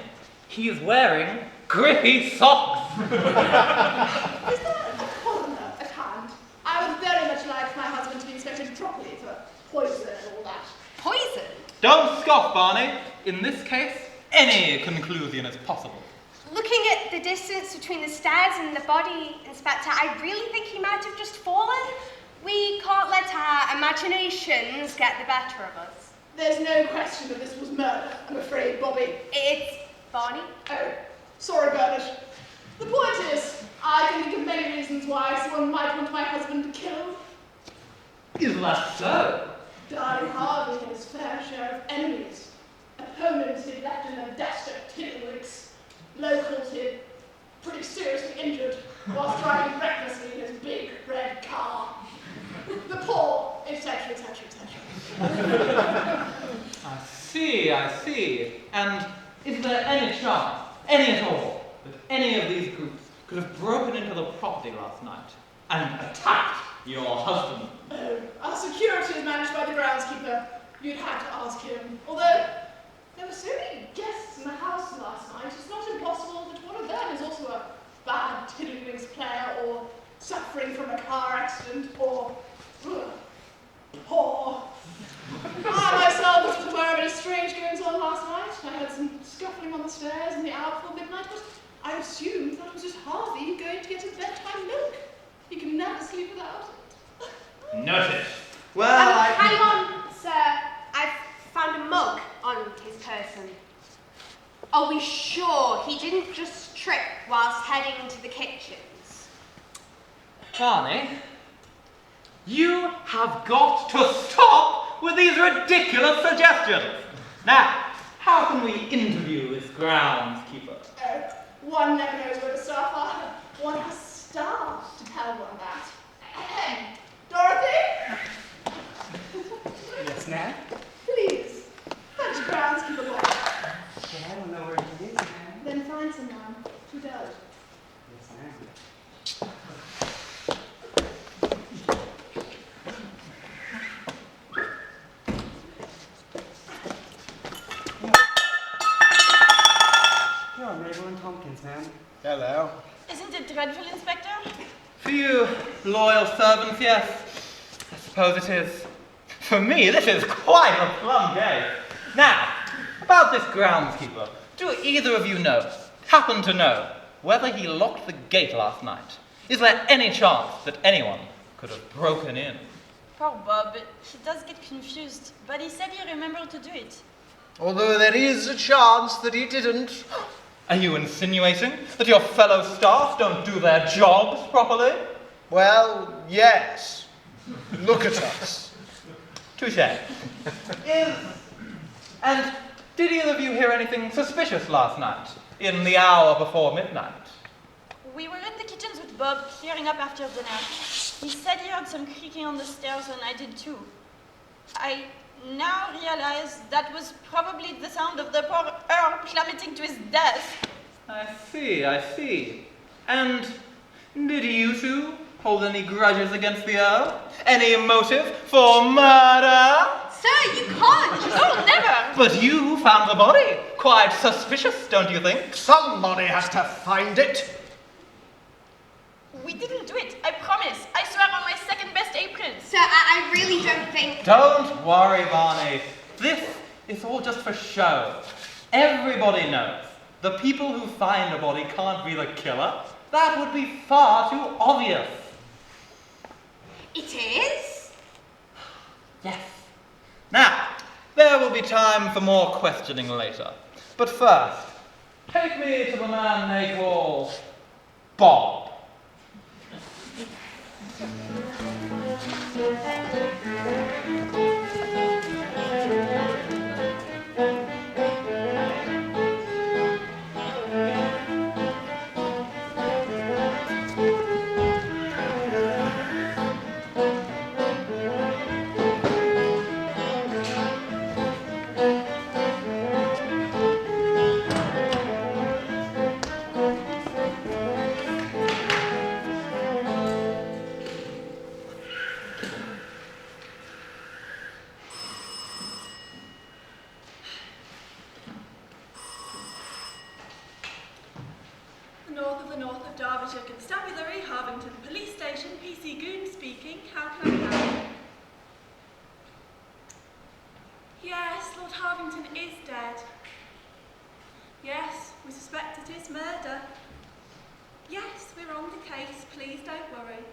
He's wearing grippy socks.
Is there a coroner at hand? I would very much like my husband to be inspected properly for poison and all that.
Poison?
Don't scoff, Barney. In this case, any conclusion is possible.
Looking at the distance between the stairs and the body, Inspector, I really think he might have just fallen. We can't let our imaginations get the better of us.
There's no question that this was murder, I'm afraid, Bobby.
It's Barney.
Oh, sorry, Bernard. The point is, I can think of many reasons why someone might want my husband killed.
Is that so?
Darling Harvey had his fair share of enemies. Opponents he'd left in their desperate tiddlywinks. Locals he'd pretty seriously injured whilst driving recklessly in his big red car. The poor, etc., etc., etc.
I see. And is there any chance, any at all, that any of these groups could have broken into the property last night and attacked your husband?
Oh, our security is managed by the groundskeeper. You'd have to ask him. Although, there were so many guests in the house last night, it's not impossible that one of them is also a bad tiddlywinks player or suffering from a car accident or poor. I myself was aware of any strange goings on last night. I heard some scuffling on the stairs in the hour before midnight, but I assumed that it was just Harvey going to get his bedtime milk. He can never sleep without it.
Noted. Well,
Hang on, sir. I've found a mug on his person. Are we sure he didn't just trip whilst heading to the kitchens?
Barney, you have got to stop with these ridiculous suggestions. Now, how can we interview this groundskeeper?
One never knows where to start. One has staff to tell one that. Dorothy?
Yes, ma'am?
Please, fetch groundskeeper boy.
I don't know where he is, ma'am.
Then find someone who does.
Yes, ma'am. You're Mabel and Tompkins, ma'am.
Hello.
Isn't it dreadful, Inspector?
For you, loyal servants, yes. I suppose it is. For me, this is quite a plum day. Now, about this groundskeeper, do either of you happen to know, whether he locked the gate last night? Is there any chance that anyone could have broken in?
Poor Bob. He does get confused, but he said he remembered to do it.
Although there is a chance that he didn't.
Are you insinuating that your fellow staff don't do their jobs properly?
Well, yes. Look at us.
Touché. And did either of you hear anything suspicious last night, in the hour before midnight?
We were in the kitchens with Bob, clearing up after dinner. He said he heard some creaking on the stairs, and I did too. I now realize that was probably the sound of the poor Earl plummeting to his death.
I see. And did you two hold any grudges against the Earl? Any motive for murder?
Sir, you can't just...
Oh, never!
But you found the body. Quite suspicious, don't you think?
Somebody has to find it.
We didn't do it, I promise. I swear on my second best apron.
Sir, I really don't think...
Don't worry, Barney. This is all just for show. Everybody knows. The people who find a body can't be the killer. That would be far too obvious.
It is?
Yes. Now, there will be time for more questioning later. But first, take me to the man they call Bob.
The north of Derbyshire Constabulary, Harvington Police Station, PC Goon speaking. How can I help? Yes, Lord Harvington is dead. Yes, we suspect it is murder. Yes, we're on the case. Please don't worry.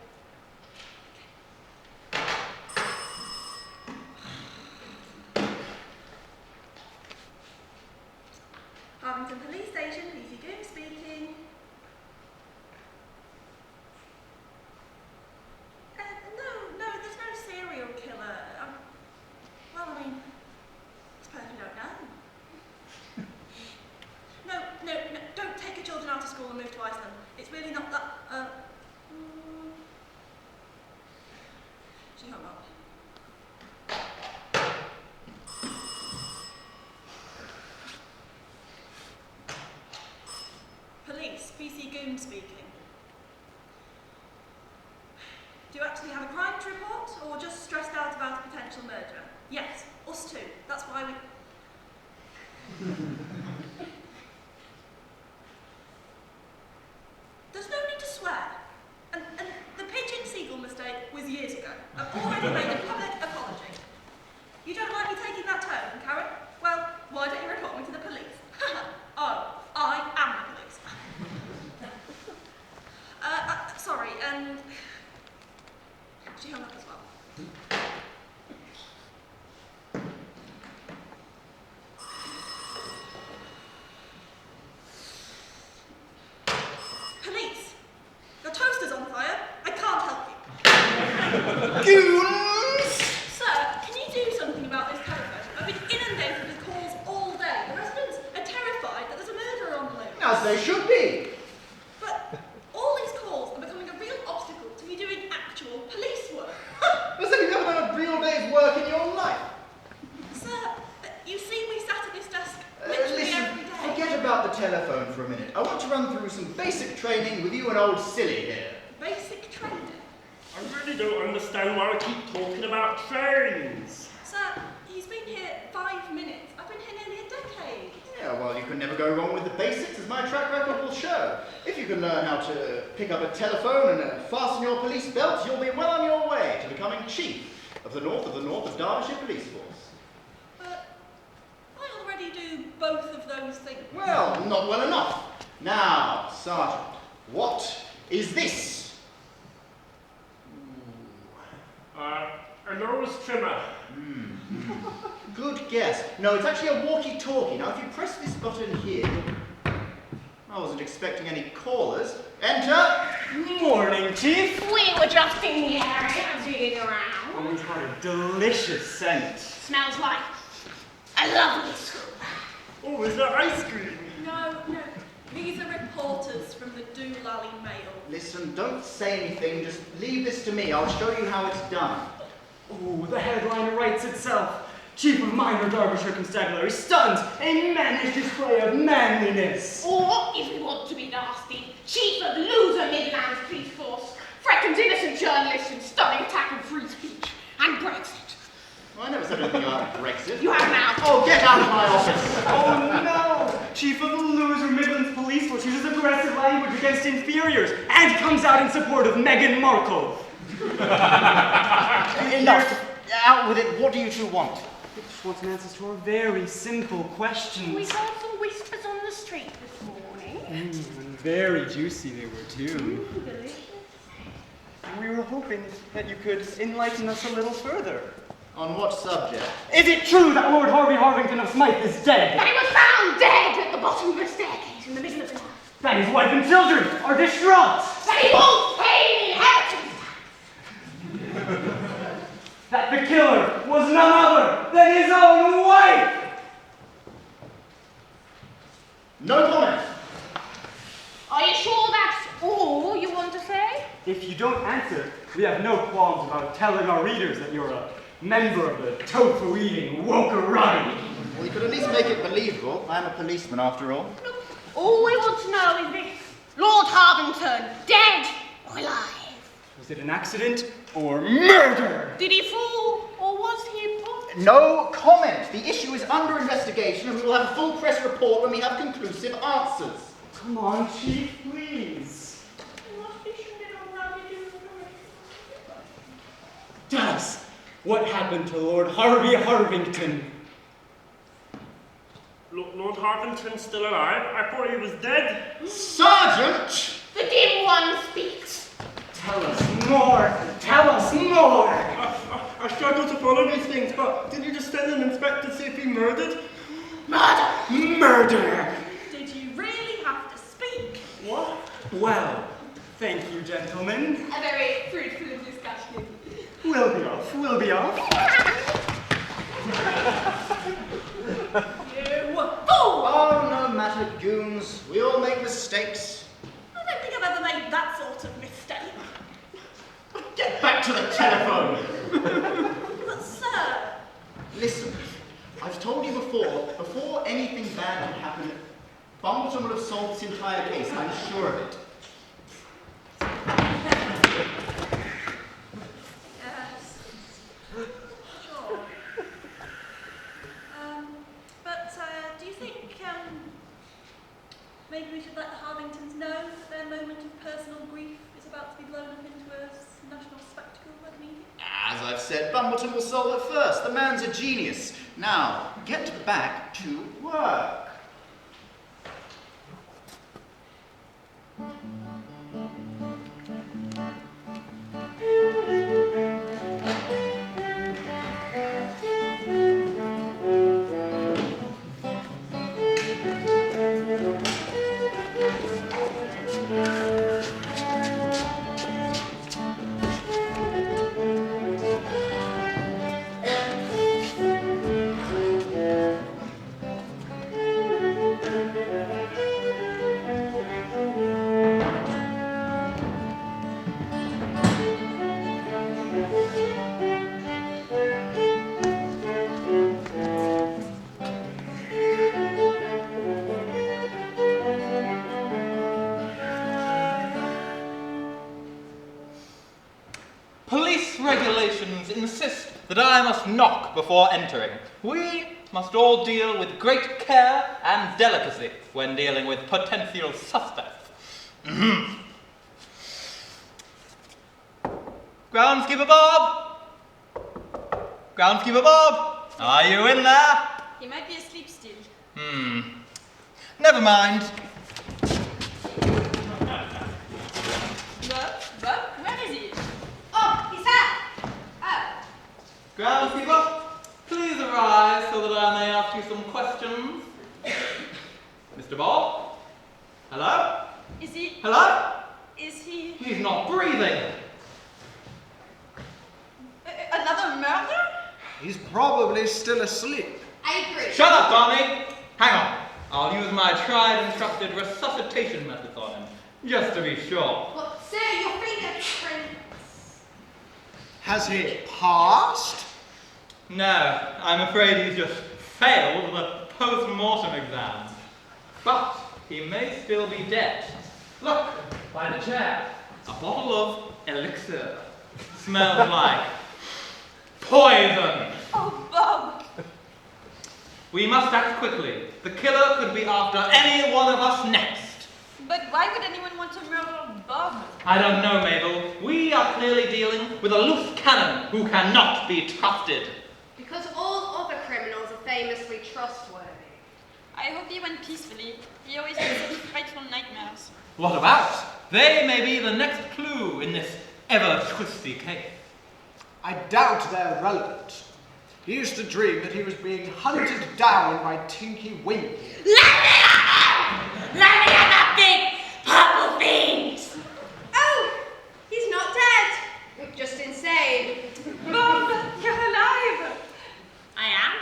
Harvington Police Station, PC Goon speaking. No, there's no serial killer. Well, I mean, I suppose we don't know. No, don't take your children out of school and move to Iceland. It's really not that, She hung up. Police, PC Goon speaking. Do you actually have a crime to report, or just stressed out about a potential murderer? Yes, us too. That's why we... There's no need to swear. And the pigeon seagull mistake was years ago. I've already made a public apology. You don't like me taking that tone, Karen? Well, why don't you report me to the police? Oh, I am the police. Sorry, and... She hung up as well. Police! Your toaster's on fire. I can't help you.
Goons!
Sir, can you do something about this telephone? I've been inundated with calls all day. The residents are terrified that there's a murderer on the loose.
As they should be.
But all these calls are becoming a real obstacle to me doing actual police work.
Has anyone ever done a real day's work in your life?
Sir, you see me sat at this desk literally every day.
Forget about the telephone for a minute. I want to run through some basic training with you and old Silly here.
Basic training?
I really don't understand why I keep talking about trains.
Sir, he's been here 5 minutes. I've been here nearly a decade.
Yeah, well, you can never go wrong with the basics, as my track record will show. If you can learn how to pick up a telephone and fasten your police belt, you'll be well on your way to becoming chief of the North of Derbyshire Police Force.
But I already do both of those things.
Well, not well enough. Now, Sergeant, what is this?
A nose trimmer.
Good guess. No, it's actually a walkie-talkie. Now, if you press this button here... I wasn't expecting any callers. Enter!
Morning, Chief.
We were just in the area, digging around.
Oh, we've had a delicious scent.
Smells like a lovely school.
Oh, is that ice cream?
No. These are reporters from the Doolally Mail.
Listen, don't say anything. Just leave this to me. I'll show you how it's done.
Oh, the headline writes itself. Chief of Minor Derbyshire Constabulary stuns a mannish display of manliness.
Or, if we want to be nasty, Chief of Loser Midlands Police Force threatens innocent journalists in stunning attack on free speech and Brexit.
Well, I never said anything about Brexit.
You have now.
Oh, get out of my office.
Oh no! Chief of the Loser Midlands Police Force uses aggressive language against inferiors and comes out in support of Meghan Markle.
Enough. Out with it. What do you two want?
We just want some answers to our very simple questions.
We heard some whispers on the street this morning.
Very juicy they were, too.
Delicious.
We were hoping that you could enlighten us a little further.
On what subject?
Is it true that Lord Harvey Harvington of Smythe is dead?
That he was found dead at the bottom of a staircase in the middle of the night.
That his wife and children are distraught.
That he won't pay inheritance.
That the killer was none other than his own wife.
No comment.
Are you sure that's all you want to say?
If you don't answer, we have no qualms about telling our readers that you're a member of the tofu-eating wokerati.
Well, you could at least make it believable. I am a policeman, after all.
All we want to know is this. Lord Harvington, dead or alive?
Was it an accident or murder?
Did he fall or was he put?
No comment. The issue is under investigation and we will have a full press report when we have conclusive answers.
Come on, Chief, please. Tell us, what happened to Lord Harvey Harvington?
Lord Harvington's still alive? I thought he was dead.
Sergeant!
The dim one speaks.
Tell us more! Tell us more!
I struggle to follow these things, but did you just send an inspector to see if he murdered?
Murder!
Murder!
Did you really have to speak?
What?
Well, thank you, gentlemen.
A very fruitful discussion.
We'll be off. We'll be off.
You fool!
Oh, no matter, goons. We all make mistakes.
I don't think I've ever made that sort of mistake.
Get back to the telephone!
But sir,
Listen, I've told you before anything bad can happen, Bumbleton will have solved this entire case, I'm sure of it.
yes, sure. But do you think maybe we should let the Harvingtons know that their moment of personal grief is about to be blown up into a national spectacle by the media?
As I've said, Bumbleton will solve it first. The man's a genius. Now, get back to work.
Police regulations insist that I must knock before entering. We must all deal with great care and delicacy when dealing with potential suspects. Groundskeeper Bob! Groundskeeper Bob! Are you in there?
He might be asleep still.
Never mind.
Bob, where is he?
Oh, he's there. Oh.
Groundskeeper, please arise so that I may ask you some questions. Mr. Bob? Hello?
Is he?
Hello?
Is he?
He's not breathing.
Another murder?
He's probably still asleep.
I agree.
Shut up, Barney! Hang on. I'll use my tried and trusted resuscitation methods on him, just to be sure.
Well, sir, your fingerprints.
Has he passed?
No, I'm afraid he's just failed the post-mortem exam. But he may still be dead. Look, by the chair, a bottle of elixir. Smells like poison.
Oh, Bob!
We must act quickly. The killer could be after any one of us next.
But why would anyone want to murder Bob?
I don't know, Mabel. We are clearly dealing with a loose cannon who cannot be trusted.
Because all other criminals are famously trustworthy.
I hope he went peacefully. He always has such frightful nightmares.
What about? They may be the next clue in this ever-twisty case.
I doubt they're relevant. He used to dream that he was being hunted down by Tinky Winky.
Let me alone! Let me have that big purple fiend!
Oh, he's not dead. Just insane.
Bob, you're alive!
I am?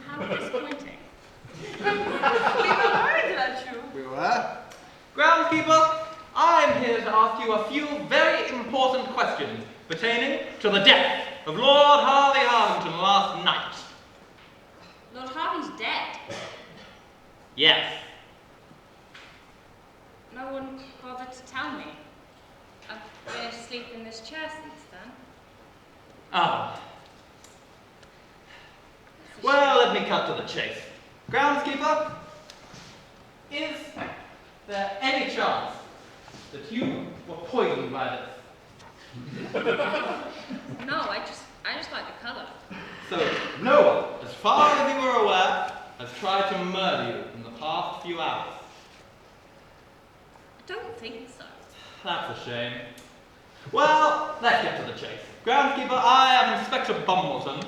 How disappointing.
We were worried about you.
We were?
Groundskeeper, I'm here to ask you a few very important questions pertaining to the death of Lord Harvey Harvington last night.
Lord Harvey's dead.
Yes.
No one bothered to tell me. I've been asleep in this chair since then.
Ah. Well, let me cut to the chase. Groundskeeper, is there any chance that you were poisoned by this?
No, I just like the colour.
So, no one, as far as you were aware, has tried to murder you in the past few hours?
I don't think so.
That's a shame. Well, let's get to the chase. Groundskeeper, I am Inspector Bumbleton,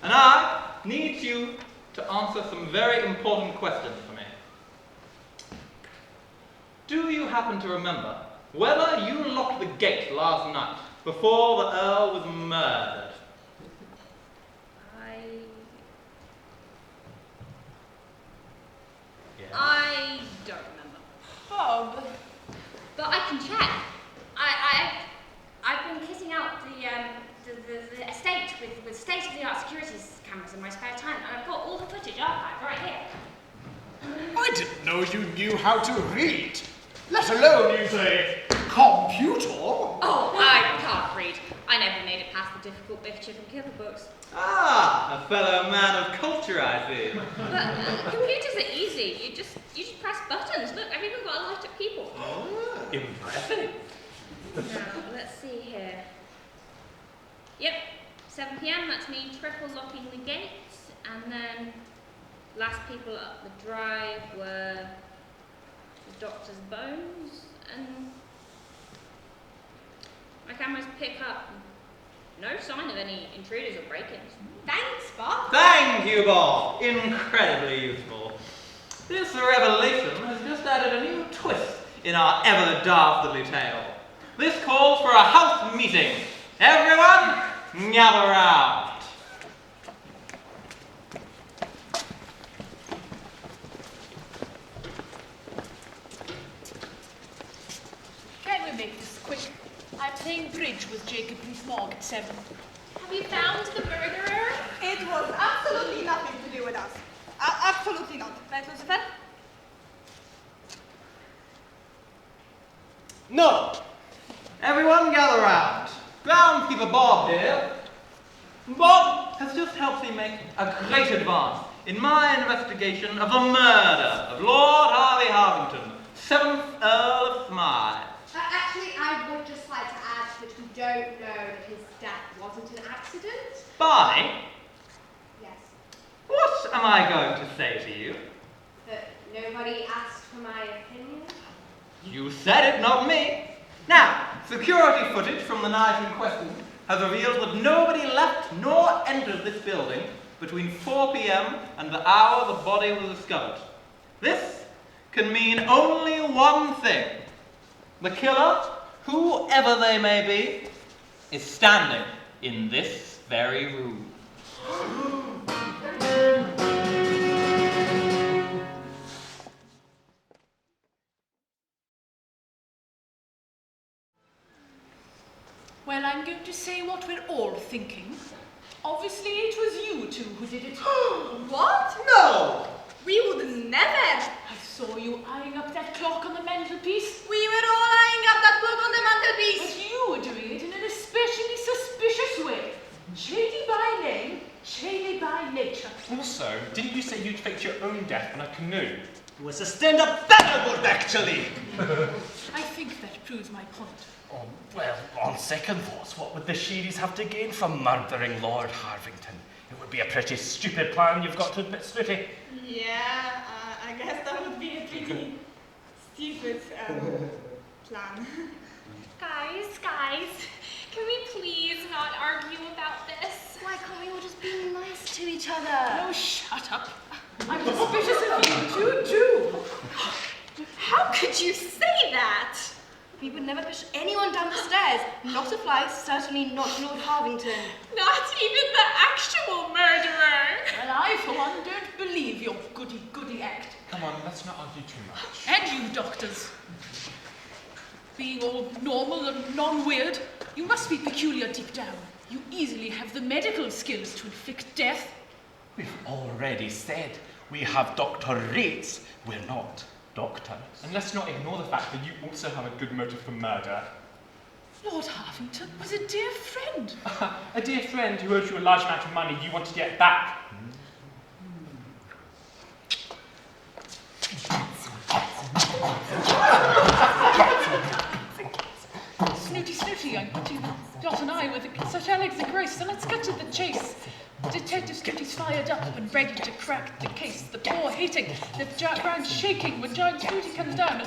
and I need you to answer some very important questions for me. Do you happen to remember whether you locked the gate last night before the Earl was murdered?
I don't remember.
Bob.
But I can check. I've been kitting out the estate with state-of-the-art security cameras in my spare time, and I've got all the footage archived right here.
I didn't know you knew how to read, let alone use a computer.
Oh, I can't read. I never made it past the difficult Bickershire and Kibble books.
Ah, a fellow man of culture, I see.
But computers are easy. You just press buttons. Look, I've even got a light up keyboard.
Oh, impressive.
Now, let's see here. Yep, 7 p.m, that's me triple locking the gates, and then last people up the drive were the doctor's bones, and my cameras pick up no sign of any intruders or break-ins.
Thanks, Bob.
Thank you, Bob. Incredibly useful. This revelation has just added a new twist in our ever-dastardly tale. This calls for a house meeting. Everyone, gather round.
Can we make this quick? I'm playing bridge with Jacob Rees-Mogg at 7.
Have you found the murderer?
It was absolutely nothing to do with us. Absolutely not. Right, Lucifer?
No.
Everyone gather round. Groundskeeper Bob here. Bob has just helped me make a great advance in my investigation of the murder of Lord Harvey Harvington, 7th Earl of Smythe.
Actually, I would just like to add that we don't know that his death wasn't an accident.
Barney,
Yes.
what am I going to say to you?
That nobody asked for my opinion.
You said it, not me. Now, security footage from the night in question has revealed that nobody left nor entered this building between 4 p.m. and the hour the body was discovered. This can mean only one thing. The killer, whoever they may be, is standing in this very room.
Well, I'm going to say what we're all thinking. Obviously, it was you two who did it.
What?
No!
We would never.
I saw you eyeing up that clock on the mantelpiece.
We were all eyeing up that clock on the mantelpiece.
But you were doing it in an especially suspicious way. Shady by name, shady by nature.
Also, didn't you say you'd faked your own death on a canoe?
It was a stand-up paddleboard, actually.
I think that proves my point.
Oh, well, on second thoughts, what would the Sheeries have to gain from murdering Lord Harvington? It would be a pretty stupid plan, you've got to admit, Snooty.
Yeah, I
I guess that would be a pretty stupid plan.
Guys, can we please not argue about this?
Why can't we all just be nice to each other?
Oh, shut up. I'm suspicious of you too.
How could you say that? We would never push anyone down the stairs. Not a fly, certainly not Lord Harvington.
Not even the actual murderer.
Well, I, for one, don't believe your goody-goody act.
Come on, let's not argue too much.
And you, doctors. Being all normal and non-weird, you must be peculiar deep down. You easily have the medical skills to inflict death.
We've already said we have Dr. Rates. We're not doctors.
And let's not ignore the fact that you also have a good motive for murder.
Lord Harvington was a dear friend.
A dear friend who owed you a large amount of money you want to get back.
Snooty, I'm putting Dot and I with such Alex and Grace, so let's get to the chase. Detective Snooty's fired up and ready to crack the case. The paw hating, the ground shaking when Giant Snooty comes down.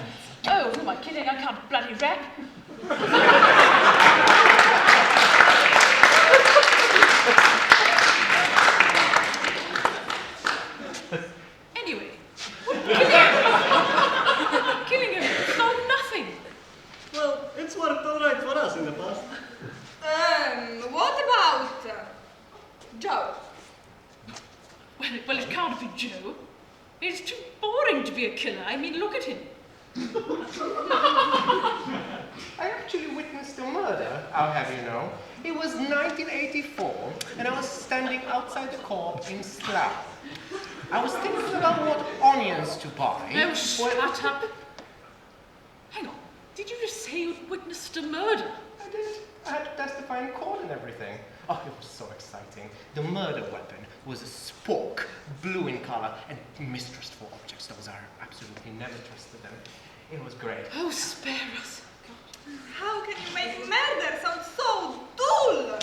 Oh, who am I kidding? I can't bloody rap. Anyway, killing him solved nothing.
Well, it's worked all right for us in the past.
What about Joe?
Well, it can't be Joe. It's too boring to be a killer. I mean, look at him.
I actually witnessed a murder, I'll have you know. It was 1984, and I was standing outside the co-op in Slough. I was thinking about what onions to buy.
Oh, shut up. Hang on. Did you just say you'd witnessed a murder?
I did. I had to testify in court and everything. Oh, it was so exciting. The murder weapon was a spork, blue in color, and mistrustful objects. Those are absolutely never trusted them. It was great.
Oh, spare us.
How can you make murder sound so dull?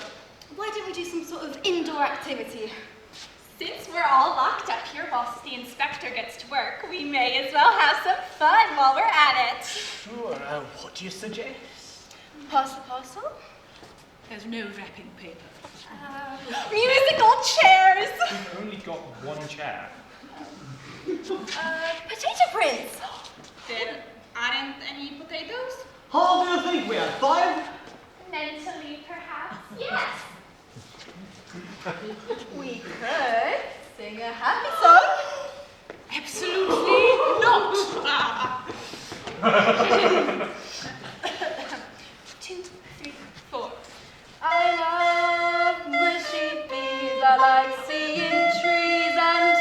Why don't we do some sort of indoor activity?
Since we're all locked up here whilst the inspector gets to work, we may as well have some fun while we're at it.
Sure. What do you suggest?
Pass the parcel?
There's no wrapping paper.
Musical chairs!
We've only got one chair.
Potato prints!
There aren't any potatoes?
How do you think we had 5?
Mentally, perhaps, yes.
We could sing a happy song.
Absolutely not.
2, 3, 4. I love mushy bees. I like seeing trees and...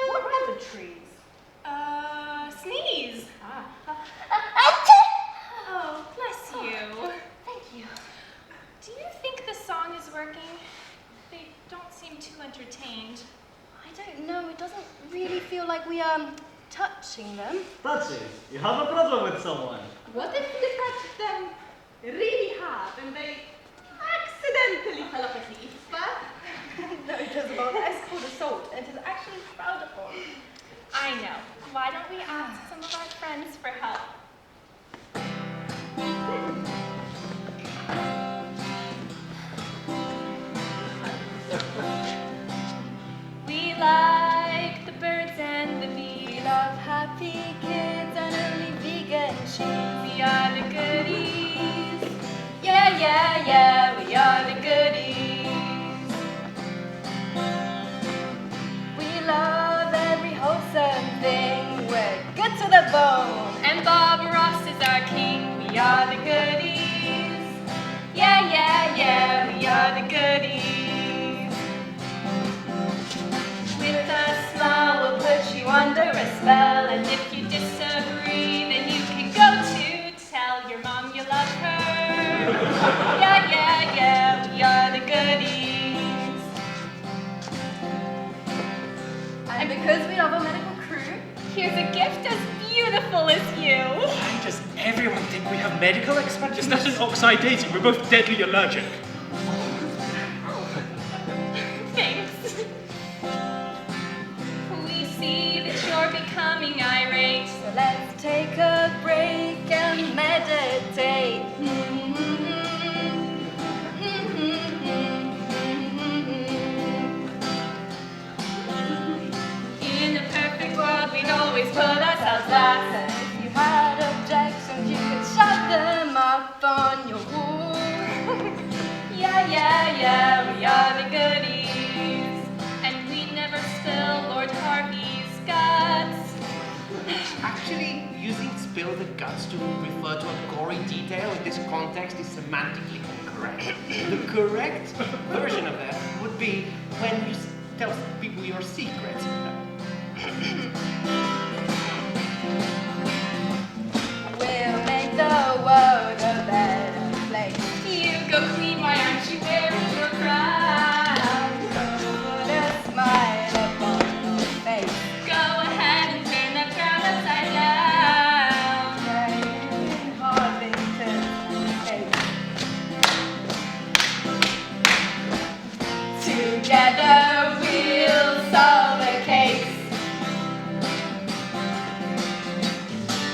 What rhymes with trees?
Sneeze. Oh, bless you.
Thank you.
Do you think the song is working? They don't seem too entertained.
I don't know. It doesn't really feel like we are touching them.
Patsy, you have a problem with someone.
What if we touch them really hard and they accidentally fell off a cliff?
No, Jezebel, that is called assault, and it is actually frowned upon.
I know. Why don't we ask some of our friends for help? We like the birds and the bees.
We love happy kids and only vegan cheese.
We are the goodies.
Yeah, yeah, yeah, we are the goodies. We love every wholesome thing. We're good to the bone.
And Bob Ross is our king.
We are the goodies. Yeah, yeah, yeah, we are the goodies. With a smile we'll put you under a spell.
And if you disagree, then you can go to tell your mom you love her.
Yeah, yeah, yeah, we are the goodies. And because we love a medical crew,
here's a gift as beautiful as you.
Why does everyone think we have medical expertise? It's not an oxide dating. We're both deadly allergic.
Thanks. We see that you're
spill the guts to refer to a gory detail in this context is semantically incorrect. The correct version of that would be when you tell people your secrets.
We'll make the world a better place. You go queen, why aren't you wearing your crown? Put a smile upon your face. Go ahead and turn that crown upside down. In Harvington's face. Together we'll solve the case.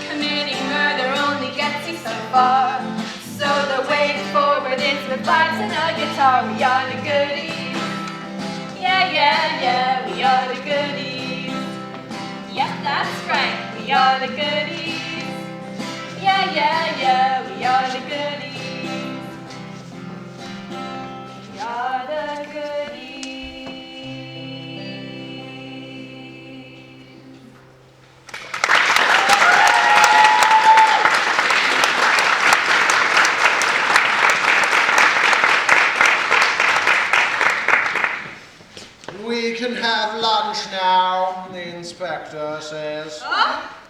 Committing murder only gets you so far. So the way forward is with vibes and a guitar. We are the goodies. Yeah, yeah, yeah, we are the goodies. Yep, that's right, we are the goodies. Yeah, yeah, yeah, we are the goodies. We are the goodies.
We can have lunch now, the inspector says.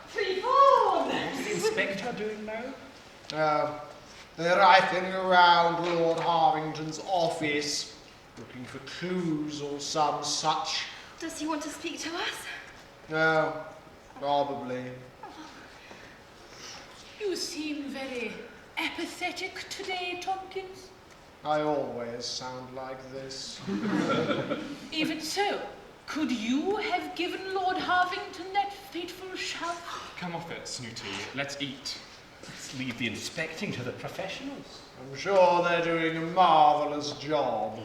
Freeborn!
What's the inspector doing now?
They're rifling around Lord Harvington's office, looking for clues or some such.
Does he want to speak to us?
No, probably.
You seem very apathetic today, Tompkins.
I always sound like this.
Even so, could you have given Lord Harvington that fateful shove?
Come off it, Snooty. Let's eat. Let's leave the inspecting to the professionals.
I'm sure they're doing a marvellous job.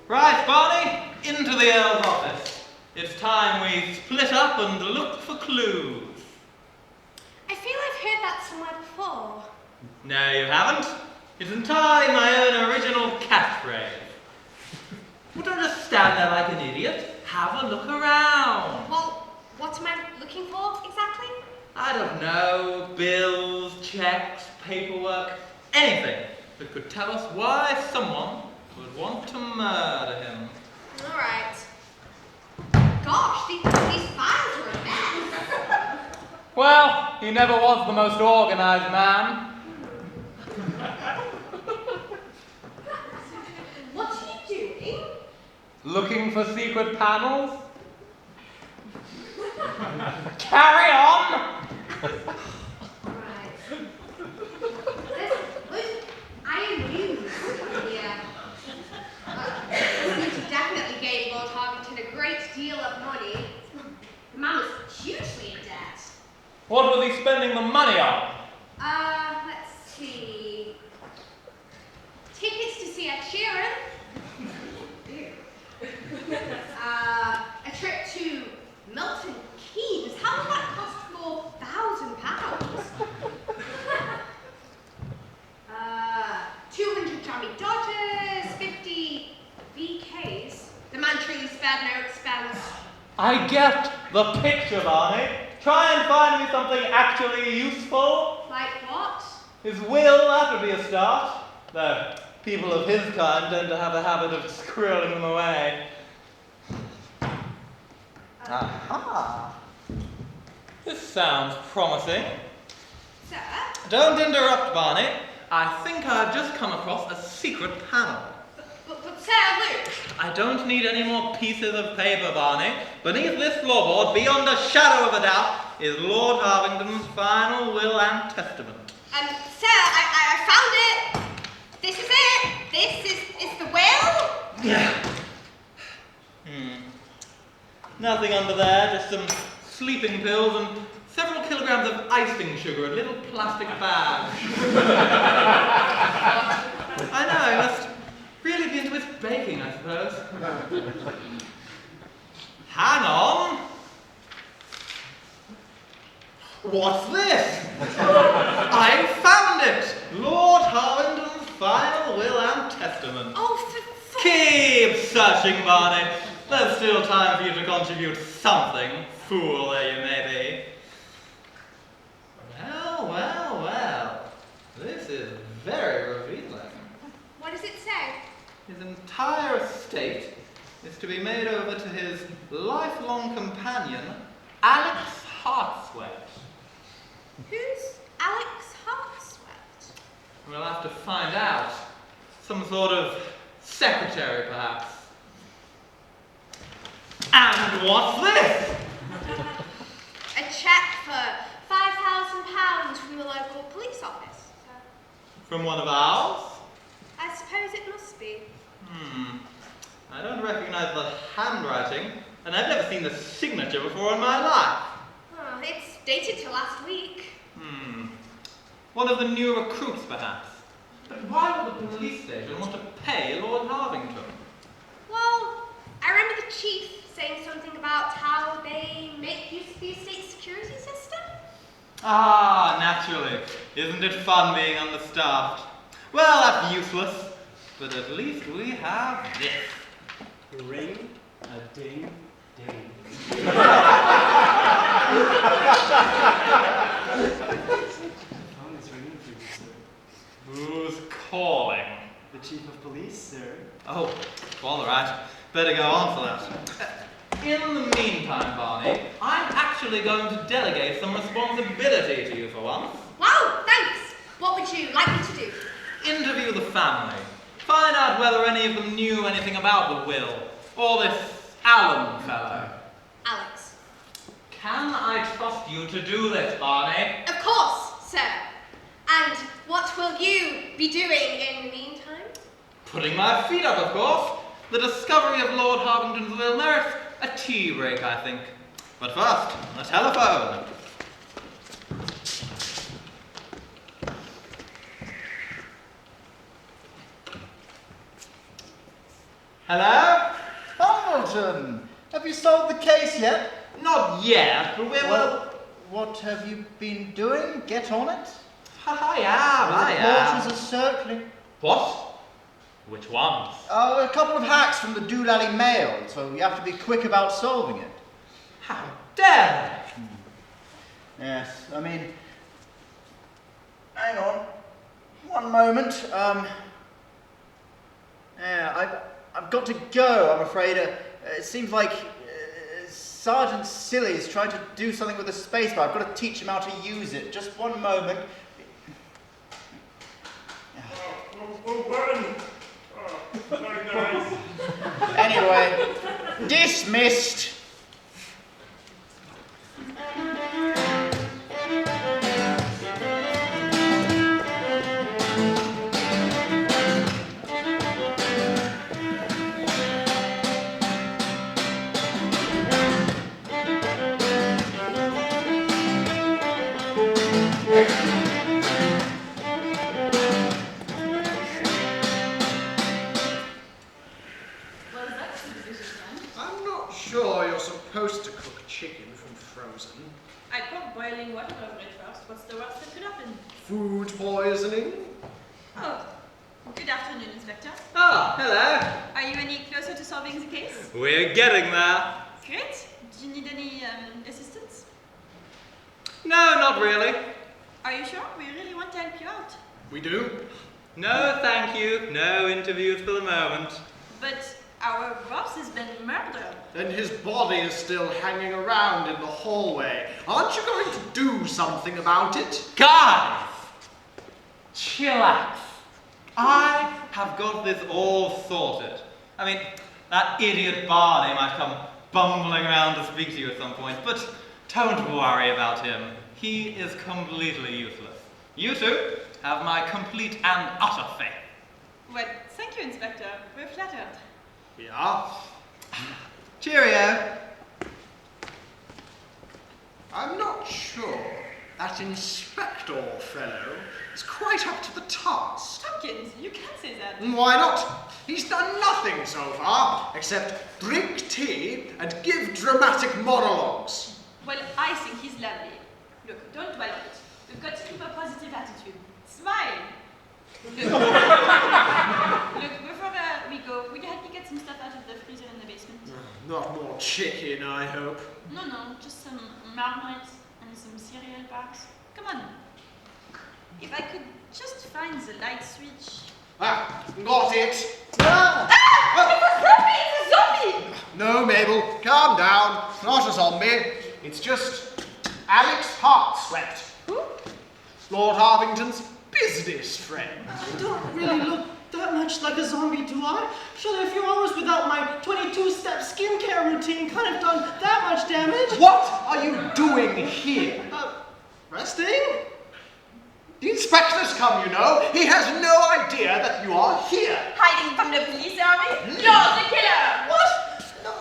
Right, Barney, into the Earl's office. It's time we split up and look for clues.
I feel I've heard that somewhere before.
No, you haven't. It's entirely my own original catchphrase. Well, don't just stand there like an idiot. Have a look around.
Well, what am I looking for exactly?
I don't know, bills, checks, paperwork, anything that could tell us why someone would want to murder him.
All right. Gosh, these files are a mess.
Well, he never was the most organized man.
What are you doing?
Looking for secret panels? Carry on!
Right. There's iron news here. Snooty definitely gave Lord Harvington a great deal of money. The man was hugely in debt.
What was he spending the money on?
Let's see. Tickets to see Ed Sheeran. A trip to Milton Keynes. How would that cost £4,000? 200 Johnny Dodgers, 50 VKs. The man truly spared no expense.
I get the picture, Barney. Try and find me something actually useful.
Like what?
His will, that would be a start. Though people of his kind tend to have a habit of squirreling them away. Aha! This sounds promising.
Sir?
Don't interrupt, Barney. I think I've just come across a secret panel.
But Sir, look.
I don't need any more pieces of paper, Barney. Beneath this floorboard, beyond a shadow of a doubt, is Lord Harvington's final will and testament.
Sir, I found it. This is it. This is the will.
Yeah. Nothing under there, just some sleeping pills and several kilograms of icing sugar in little plastic bags. I know, Really be into his baking, I suppose. Hang on. What's this? I found it! Lord Harvington's final will and testament.
Oh,
Keep searching, Barney. There's still time for you to contribute something, fool that you may be. Well, well, well. This is very revealing.
What does it say?
His entire estate is to be made over to his lifelong companion, Alex Hartsweat.
Who's Alex Hartsweat?
We'll have to find out. Some sort of secretary, perhaps. And what's this?
A cheque for £5,000 from the local police office.
From one of ours?
I suppose it must be.
I don't recognize the handwriting, and I've never seen the signature before in my life.
Oh, it's dated to last week.
One of the new recruits, perhaps. But why would the police station want to pay Lord Harvington?
Well, I remember the chief saying something about how they make use of the estate security system.
Ah, naturally. Isn't it fun being understaffed? Well, that's useless. But at least we have this.
Ring a ding ding. Phone is ringing for you, sir.
Who's calling?
The chief of police, sir.
Oh, all right. Better go on for that. In the meantime, Barney, I'm actually going to delegate some responsibility to you for once.
Wow, thanks. What would you like me to do?
Interview the family. Find out whether any of them knew anything about the will, or this Allen fellow.
Alex.
Can I trust you to do this, Barney?
Of course, sir. And what will you be doing in the meantime?
Putting my feet up, of course. The discovery of Lord Harvington's will merits a tea break, I think. But first, the telephone. Hello?
Hamilton, have you solved the case yet?
Not yet, but
Well, what have you been doing? Get on it.
I am.
Reporters are circling.
What? Which ones?
Oh, a couple of hacks from the Doolally Mail, so you have to be quick about solving it.
How dare they?
Yes, I mean... Hang on. One moment. Yeah, I've got to go, I'm afraid. It seems like Sergeant Silly's trying to do something with the spacebar. I've got to teach him how to use it. Just one moment.
Button! Very nice.
Anyway, dismissed.
I'm not sure you're supposed to cook chicken from frozen.
I put boiling water over it first. What's the worst that could happen?
Food poisoning?
Oh, good afternoon, Inspector.
Ah, hello.
Are you any closer to solving the case?
We're getting there.
Great. Do you need any assistance?
No, not really.
Are you sure? We really want to help you out.
We do?
No, thank you. No interviews for the moment.
But our boss has been murdered.
And his body is still hanging around in the hallway. Aren't you going to do something about it?
Guys! Chillax. I have got this all sorted. I mean, that idiot Barney might come bumbling around to speak to you at some point, but don't worry about him. He is completely useless. You two have my complete and utter faith.
Well, thank you, Inspector. We're flattered.
We are.
Cheerio.
I'm not sure. That inspector fellow is quite up to the task.
Tompkins, you can't say that.
Why not? He's done nothing so far, except drink tea and give dramatic monologues.
Well, I think he's lovely. Look, don't dwell on it. We've got to keep a positive attitude. Smile. Look, before we go, will you help me get some stuff out of the freezer in the basement?
Not more chicken, I hope.
No, just some marmite and some cereal box. Come on. If I could just find the light switch.
Ah, got it.
It's a zombie!
No, Mabel, calm down. It's not a zombie. It's just Alex Hartsweat.
Who?
Lord Harvington's business friend.
I don't really look that much like a zombie, do I? Surely a few hours without my 22-step skincare routine can't have done that much damage.
What are you doing here?
Resting?
The inspector's come, you know. He has no idea that you are here.
Hiding from the police, are we? You're the killer!
What?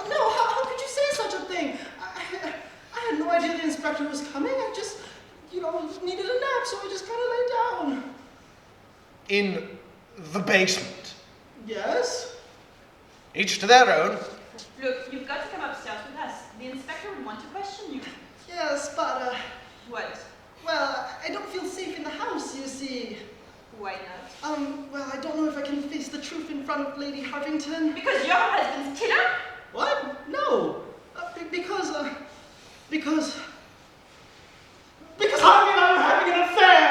No, how could you say such a thing? I had no idea the inspector was coming. I just, needed a nap, so I just kind of lay down.
In the basement.
Yes?
Each to their own.
Look, you've got to come upstairs with us. The inspector would want to question you.
Yes, but,
What?
well, I don't feel safe in the house, you see.
Why not?
Well, I don't know if I can face the truth in front of Lady Harvington.
Because you're her husband's killer?
What? No. Because Harvey and I were having an affair!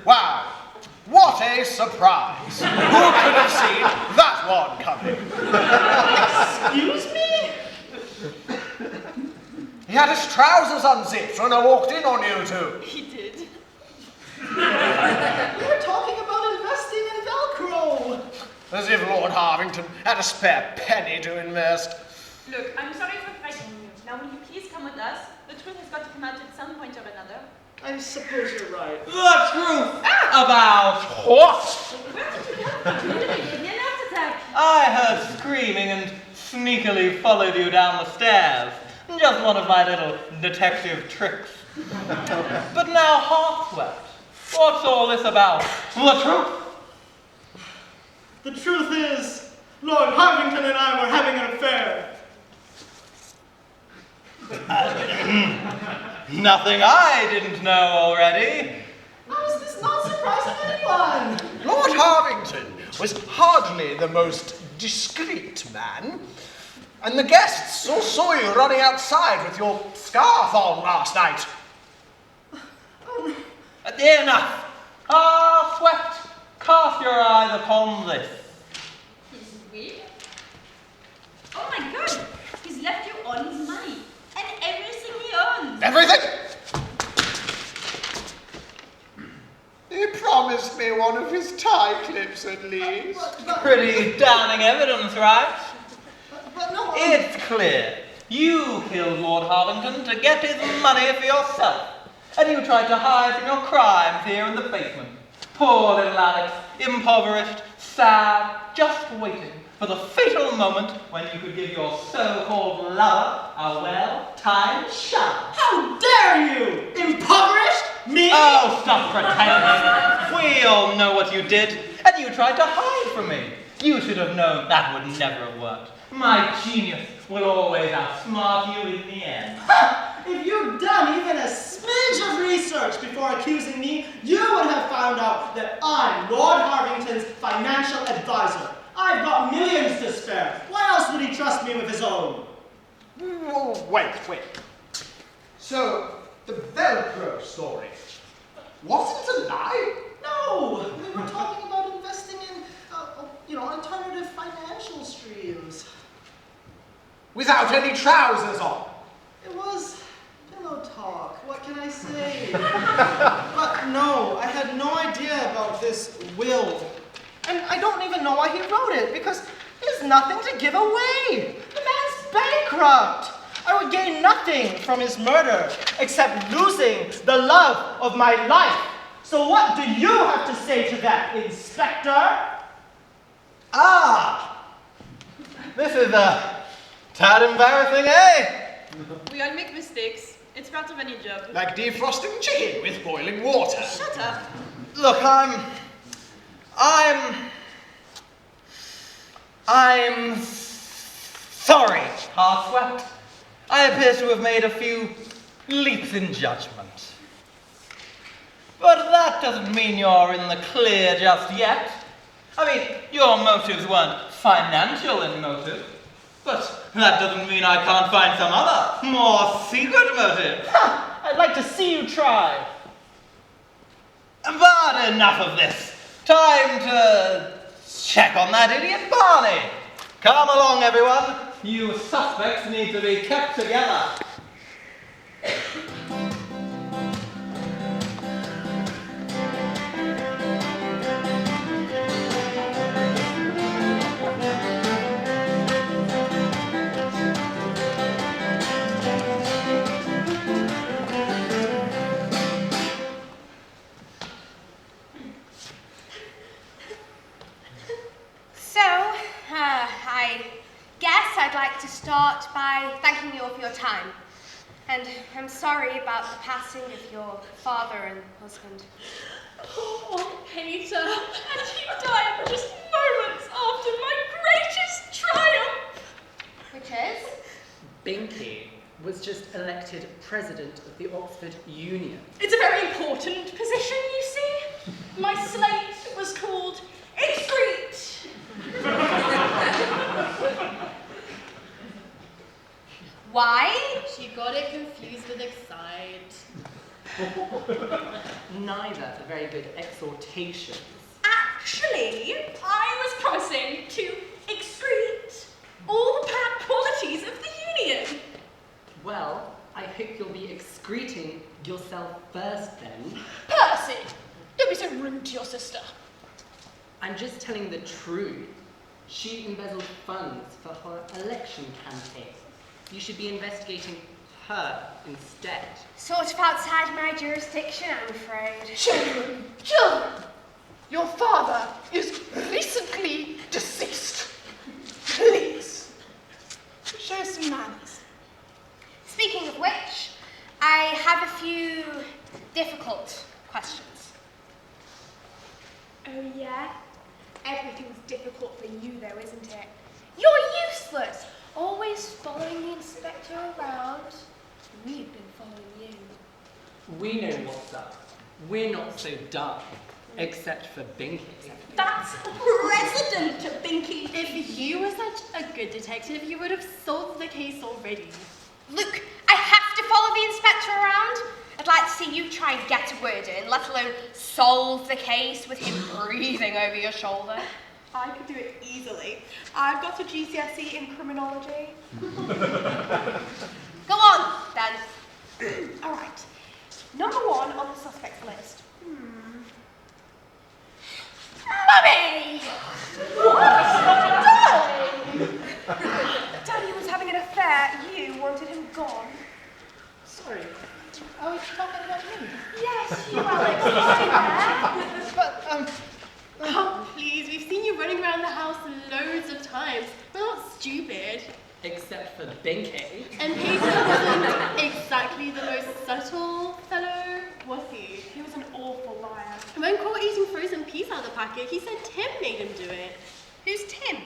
Wow, what a surprise. Who could have seen that one coming?
Excuse me?
He had his trousers unzipped when I walked in on you two.
He did.
We were talking about investing in Velcro.
As if Lord Harvington had a spare penny to invest.
Look, I'm sorry for frightening you. Now will you please come with us? The truth has got to come out at some point or another.
I suppose you're right.
The truth about what?
Where did you come from? You didn't give me an heart attack.
I heard screaming and sneakily followed you down the stairs. Just one of my little detective tricks. But now, Hartsweat, what's all this about? The truth?
The truth is, Lord Harvington and I were having an affair.
Nothing I didn't know already.
How is this not surprising anyone?
Lord Harvington was hardly the most discreet man. And the guests all saw you running outside with your scarf on last night.
Enough! Sweat, cast your eyes upon this.
His wig? Oh my god! He's left you all his money. And everything he owns.
Everything? He promised me one of his tie clips at least.
Pretty damning evidence, right?
But no,
It's clear. You killed Lord Harvington to get his money for yourself. And you tried to hide from your crimes here in the basement. Poor little Alex, impoverished, sad, just waiting for the fatal moment when you could give your so-called lover a well-timed shot.
How dare you! Impoverished? Me?
Oh, stop pretending. We all know what you did, and you tried to hide from me. You should have known that would never have worked. My genius will always outsmart you in the end.
If you'd done even a smidge of research before accusing me, you would have found out that I'm Lord Harvington's financial advisor. I've got millions to spare. Why else would he trust me with his own?
Wait. So, the Velcro story, was it a lie?
No, we were talking about investing in, alternative financial streams.
Without any trousers on?
It was pillow talk, what can I say? But no, I had no idea about this will. And I don't even know why he wrote it, because there's nothing to give away. The man's bankrupt. I would gain nothing from his murder, except losing the love of my life. So what do you have to say to that, Inspector?
Ah! This is tad embarrassing, eh?
We all make mistakes. It's part of any job.
Like defrosting chicken with boiling water.
Shut up.
Look, I'm sorry, Heartswept. I appear to have made a few leaps in judgment. But that doesn't mean you're in the clear just yet. I mean, your motives weren't financial in motive, but that doesn't mean I can't find some other, more secret motive.
Ha! I'd like to see you try.
But enough of this. Time to check on that idiot Barney. Come along, everyone. You suspects need to be kept together.
I guess I'd like to start by thanking you all for your time. And I'm sorry about the passing of your father and husband.
Oh, Peter, and he died just moments after my greatest triumph.
Which is?
Binky was just elected president of the Oxford Union.
It's a very important position, you see. My slate was called Excrete.
Why?
She got it confused with Excite.
Neither are very good exhortations.
Actually, I was promising to excrete all the bad qualities of the Union.
Well, I hope you'll be excreting yourself first then.
Percy, don't be so rude to your sister.
I'm just telling the truth. She embezzled funds for her election campaign. You should be investigating her instead.
Sort of outside my jurisdiction, I'm afraid.
Children, children! Your father is recently deceased. Please, show some manners.
Speaking of which, I have a few difficult questions.
Oh yeah? Everything's difficult for you though, isn't it? You're useless! Always following the inspector around. We've been following you.
We know what's up. We're not so dumb, except for Binky.
That's President Binky.
If you were such a good detective, you would have solved the case already.
Luke, I have to follow the inspector around. I'd like to see you try and get a word in, let alone solve the case with him breathing over your shoulder.
I could do it easily. I've got a GCSE in criminology.
Go on, then.
All right. Number 1 on the suspects list. Mummy! What? Darling! Daddy was having an affair. You wanted him gone.
Sorry. Oh, you're talking about me?
Yes, you, Alex. Hi there.
But,
Oh, please, we've seen you running around the house loads of times. We're not stupid.
Except for Binky.
And Peter wasn't exactly the most subtle fellow, was he?
He was an awful liar.
When caught eating frozen peas out of the packet, he said Tim made him do it.
Who's Tim?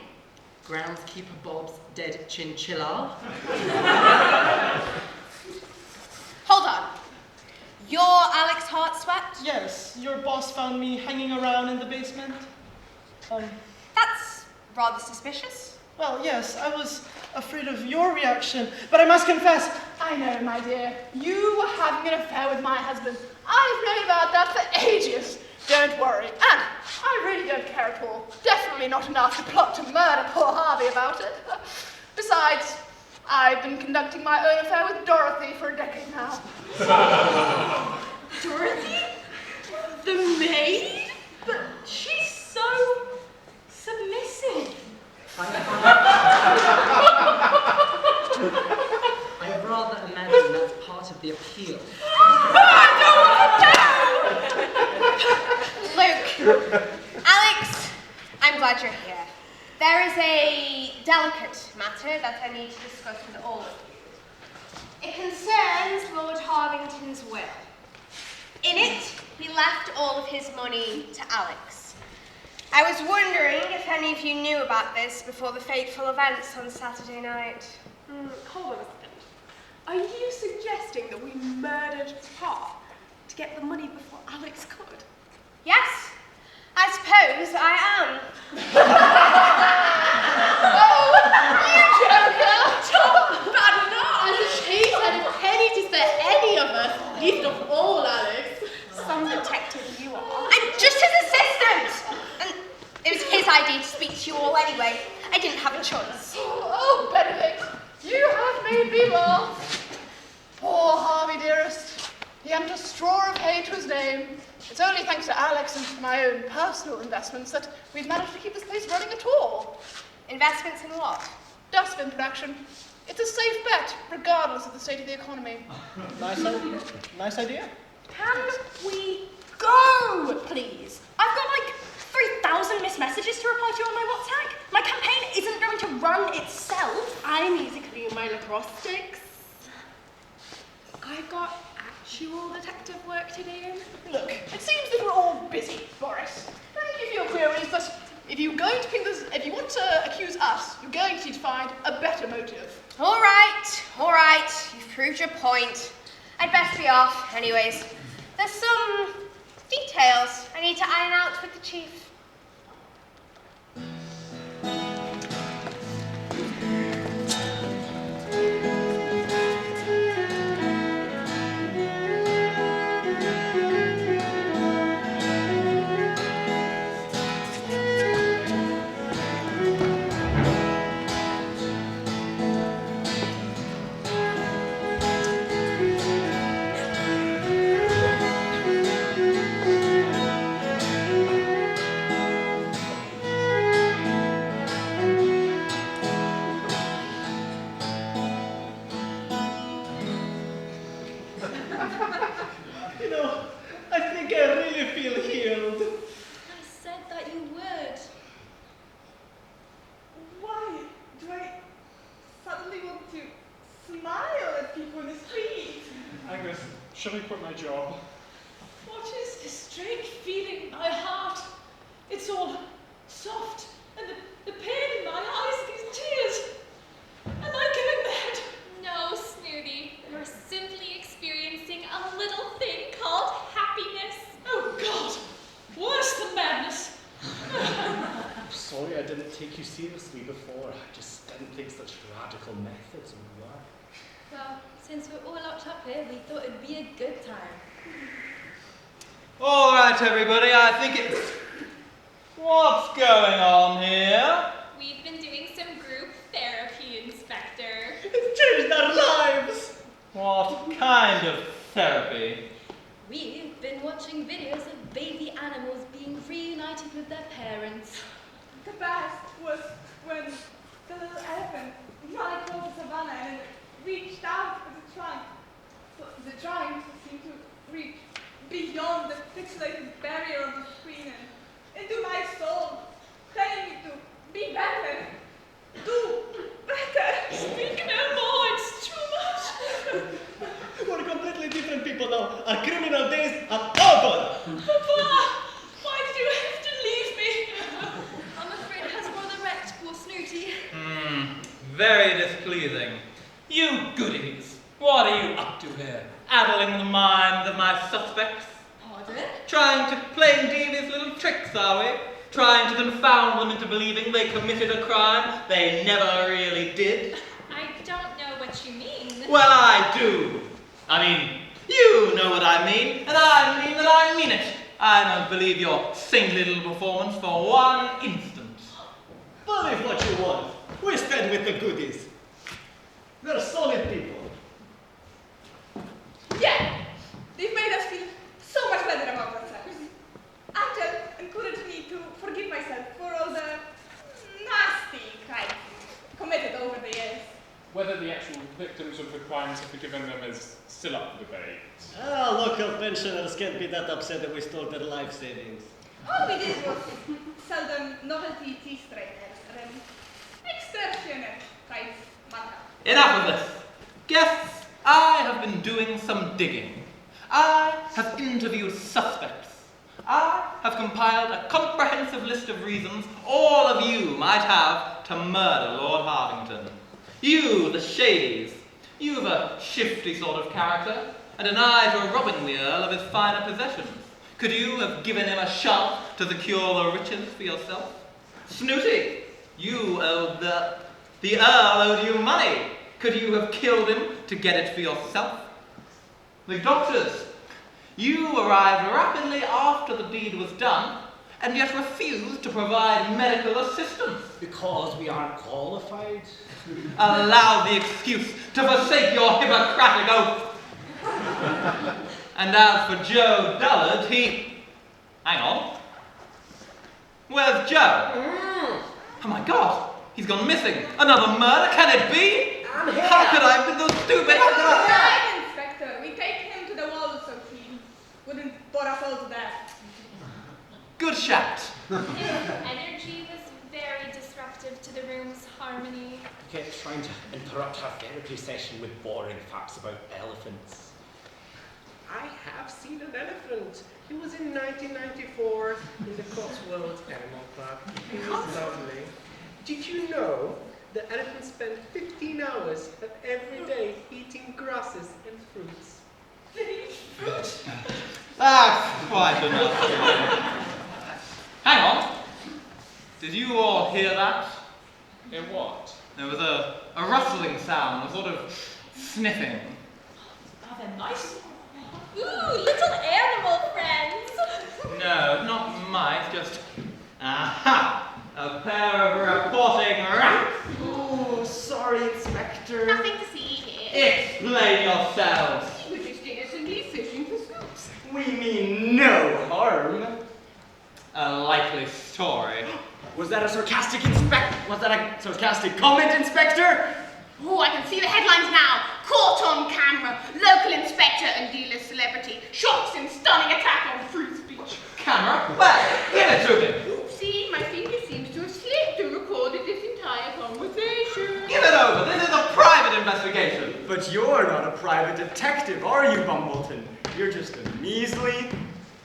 Groundskeeper Bob's dead chinchilla.
Hold on. You're Alex Heartswept?
Yes, your boss found me hanging around in the basement.
That's rather suspicious.
Well, yes, I was afraid of your reaction, but I must confess,
I know, my dear. You were having an affair with my husband. I've known about that for ages. Don't worry. And I really don't care at all. Definitely not enough to plot to murder poor Harvey about it. Besides, I've been conducting my own affair with Dorothy for a decade now.
Dorothy? The maid? But she's so submissive.
I rather imagine that's part of the appeal.
Luke, Alex, I'm glad you're here. There is a delicate matter that I need to discuss with all of you. Alex's will. In it, he left all of his money to Alex. I was wondering if any of you knew about this before the fateful events on Saturday night.
Hold on a second. Are you suggesting that we murdered Pa to get the money before Alex could?
Yes, I suppose I am.
Oh, you joker! Talk bad enough!
As if he had a penny to spare any of us, least of all Alex.
Some detective you are. I'm just his assistant! And it was his idea to speak to you all anyway. I didn't have a choice.
Oh, Benedict, you have made me laugh. Poor Harvey, dearest. He hadn't a straw of hay to his name. It's only thanks to Alex and to my own personal investments that we've managed to keep this place running at all.
Investments in what?
Dustbin production. It's a safe bet, regardless of the state of the economy.
Nice idea.
Can we go, please? I've got like 3,000 missed messages to reply to on my WhatsApp. My campaign isn't going to run itself.
I'm easy clean my lacrosse sticks. I've got actual detective work to do.
Look, it seems that we're all busy, Boris. Thank you for your queries, but if you want to accuse us, you're going to need to find a better motive.
All right. You've proved your point. I'd best be off, anyways. There's some details I need to iron out with the chief.
You know, I think I really feel healed.
I said that you would.
Why do I suddenly want to smile at people in the street?
Agnes, shall I quit my job?
What is this strange feeling in my heart? It's all soft, and the pain in my eyes, these tears. Am I going mad?
No, Snooty. You're simply experiencing a little thing called happiness.
Oh, God. Worse than madness.
I'm sorry I didn't take you seriously before. I just didn't think such radical methods would work.
Well, since we're all locked up here, we thought it'd be a good time.
All right, everybody, I think it's... What's going on here?
We've been doing some group therapy, Inspector.
It's changed our lives.
What kind of therapy?
We've been watching videos of baby animals being reunited with their parents.
The best was when the little elephant ran across the savannah and reached out with the trunk. So the trunk seemed to reach beyond the pixelated barrier on the screen and into my soul, telling me to be better, do better.
Speak no more, it's too much.
We're completely different people now. Our criminal days are over.
Papa, why did you have to leave me?
I'm afraid it has rather wrecked poor Snooty.
Very displeasing. You goodies, what are you up to here? Addling the minds of my suspects?
Pardon?
Trying to play devious little tricks, are we? Trying to confound them into believing they committed a crime they never really did?
I don't know what you mean.
Well, I do. I mean, you know what I mean, and I mean that I mean it. I don't believe your saintly little performance for one instant.
Believe what you want. We stand with the goodies. They're solid people.
Yeah, they've made us feel so much better about ourselves. Angel encouraged me to forgive myself for all the nasty crimes committed over the years.
Whether the actual victims of the crimes have forgiven them is still up for debate.
Local pensioners can't be that upset that we stole their life savings.
All we did was sell them novelty tea strainers and extortionate type matter.
Enough of this. Guests, I have been doing some digging. I have interviewed suspects. I have compiled a comprehensive list of reasons all of you might have to murder Lord Harvington. You, the Shadies, you've a shifty sort of character, and an eye to robbing the Earl of his finer possessions. Could you have given him a shove to secure the riches for yourself? Snooty, you owed the Earl owed you money. Could you have killed him to get it for yourself? The doctors, you arrived rapidly after the deed was done, and yet refused to provide medical assistance.
Because we aren't qualified.
Allow the excuse to forsake your Hippocratic oath. And as for Joe Dullard, hang on. Where's Joe? Oh my God, he's gone missing. Another murder, can it be? How could I have been so stupid? How could I?
Inspector, we take him to the wall so he wouldn't bore us all to death.
Good shout.
His energy was very disruptive to the room's harmony.
I kept trying to interrupt our therapy session with boring facts about elephants. I have seen an elephant. It was in 1994 in the Cotswolds Animal Club. It was lovely. Did you know the elephants spend 15 hours of every day eating grasses and fruits?
That's quite enough. Hang on. Did you all hear that?
Hear what?
There was a rustling sound, a sort of sniffing.
Are they nice? Ooh, little animal friends.
No, not mice, just... Aha! A pair of reporting rats!
Oh, sorry, Inspector.
Nothing to see here.
Explain yourselves!
We're just innocently fishing for scoops.
We mean no harm.
A likely story.
Was that a sarcastic comment, Inspector?
Oh, I can see the headlines now. Caught on camera. Local inspector and dealer celebrity. Shocks and stunning attack on free speech.
Camera? Where? Give it to me!
Oopsie, my finger seems to have slipped and recorded this entire conversation.
Give it over! This is a private investigation!
But you're not a private detective, are you, Bumbleton? You're just a measly,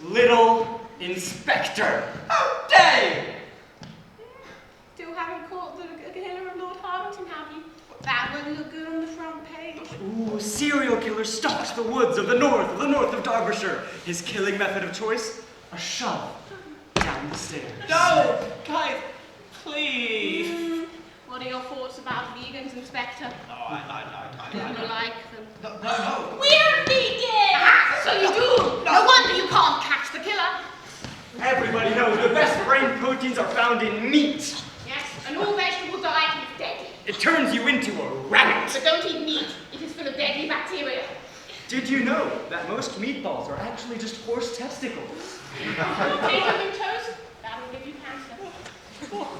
little inspector.
How dare you!
Still haven't caught the killer of Lord Harvington, have you? That wouldn't look good on the front page.
Ooh, serial killer stalks the woods of the north of Derbyshire. His killing method of choice? A shove down the stairs.
No! Guys, please!
What are your thoughts about vegans, Inspector?
I
Do you like them?
No.
We're vegan! Ah, so you do! No wonder you can't catch the killer.
Everybody knows the best brain proteins are found in meat.
Yes, an all-vegetable diet is deadly.
It turns you into a rabbit.
But don't eat meat. It is full of deadly bacteria.
Did you know that most meatballs are actually just horse testicles?
Take them in toast. That'll give you cancer.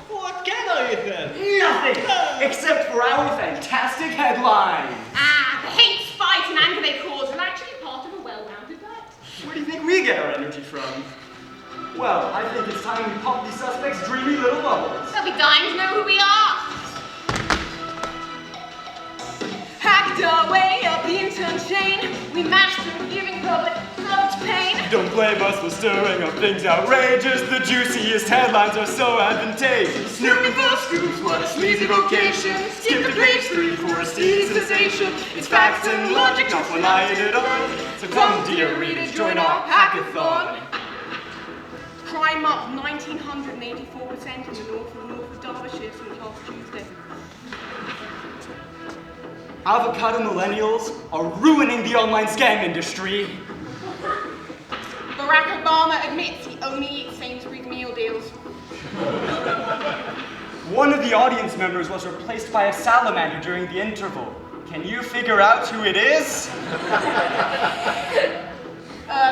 What can I eat then? Nothing! Except for our fantastic headlines.
Ah, the hate, spite, and anger they cause are actually part of a well-rounded diet.
Where do you think we get our energy from? Well, I think it's time we pop these suspects' dreamy little bubbles.
They'll be dying to know who we are. Hacked our way up the intern chain. We mastered giving public so much pain.
Don't blame us for stirring up things outrageous. The juiciest headlines are so advantageous. Snooping for scoops, what a sleazy vocation. Skip to page 3 for a steady sensation. It's facts and logic, not one lying at all. So come, dear readers, join our hackathon.
Crime up 1984% in the north of Derbyshire since last Tuesday.
Avocado millennials are ruining the online scam industry.
Barack Obama admits he only eats Sainsbury's meal deals.
One of the audience members was replaced by a salamander during the interval. Can you figure out who it is?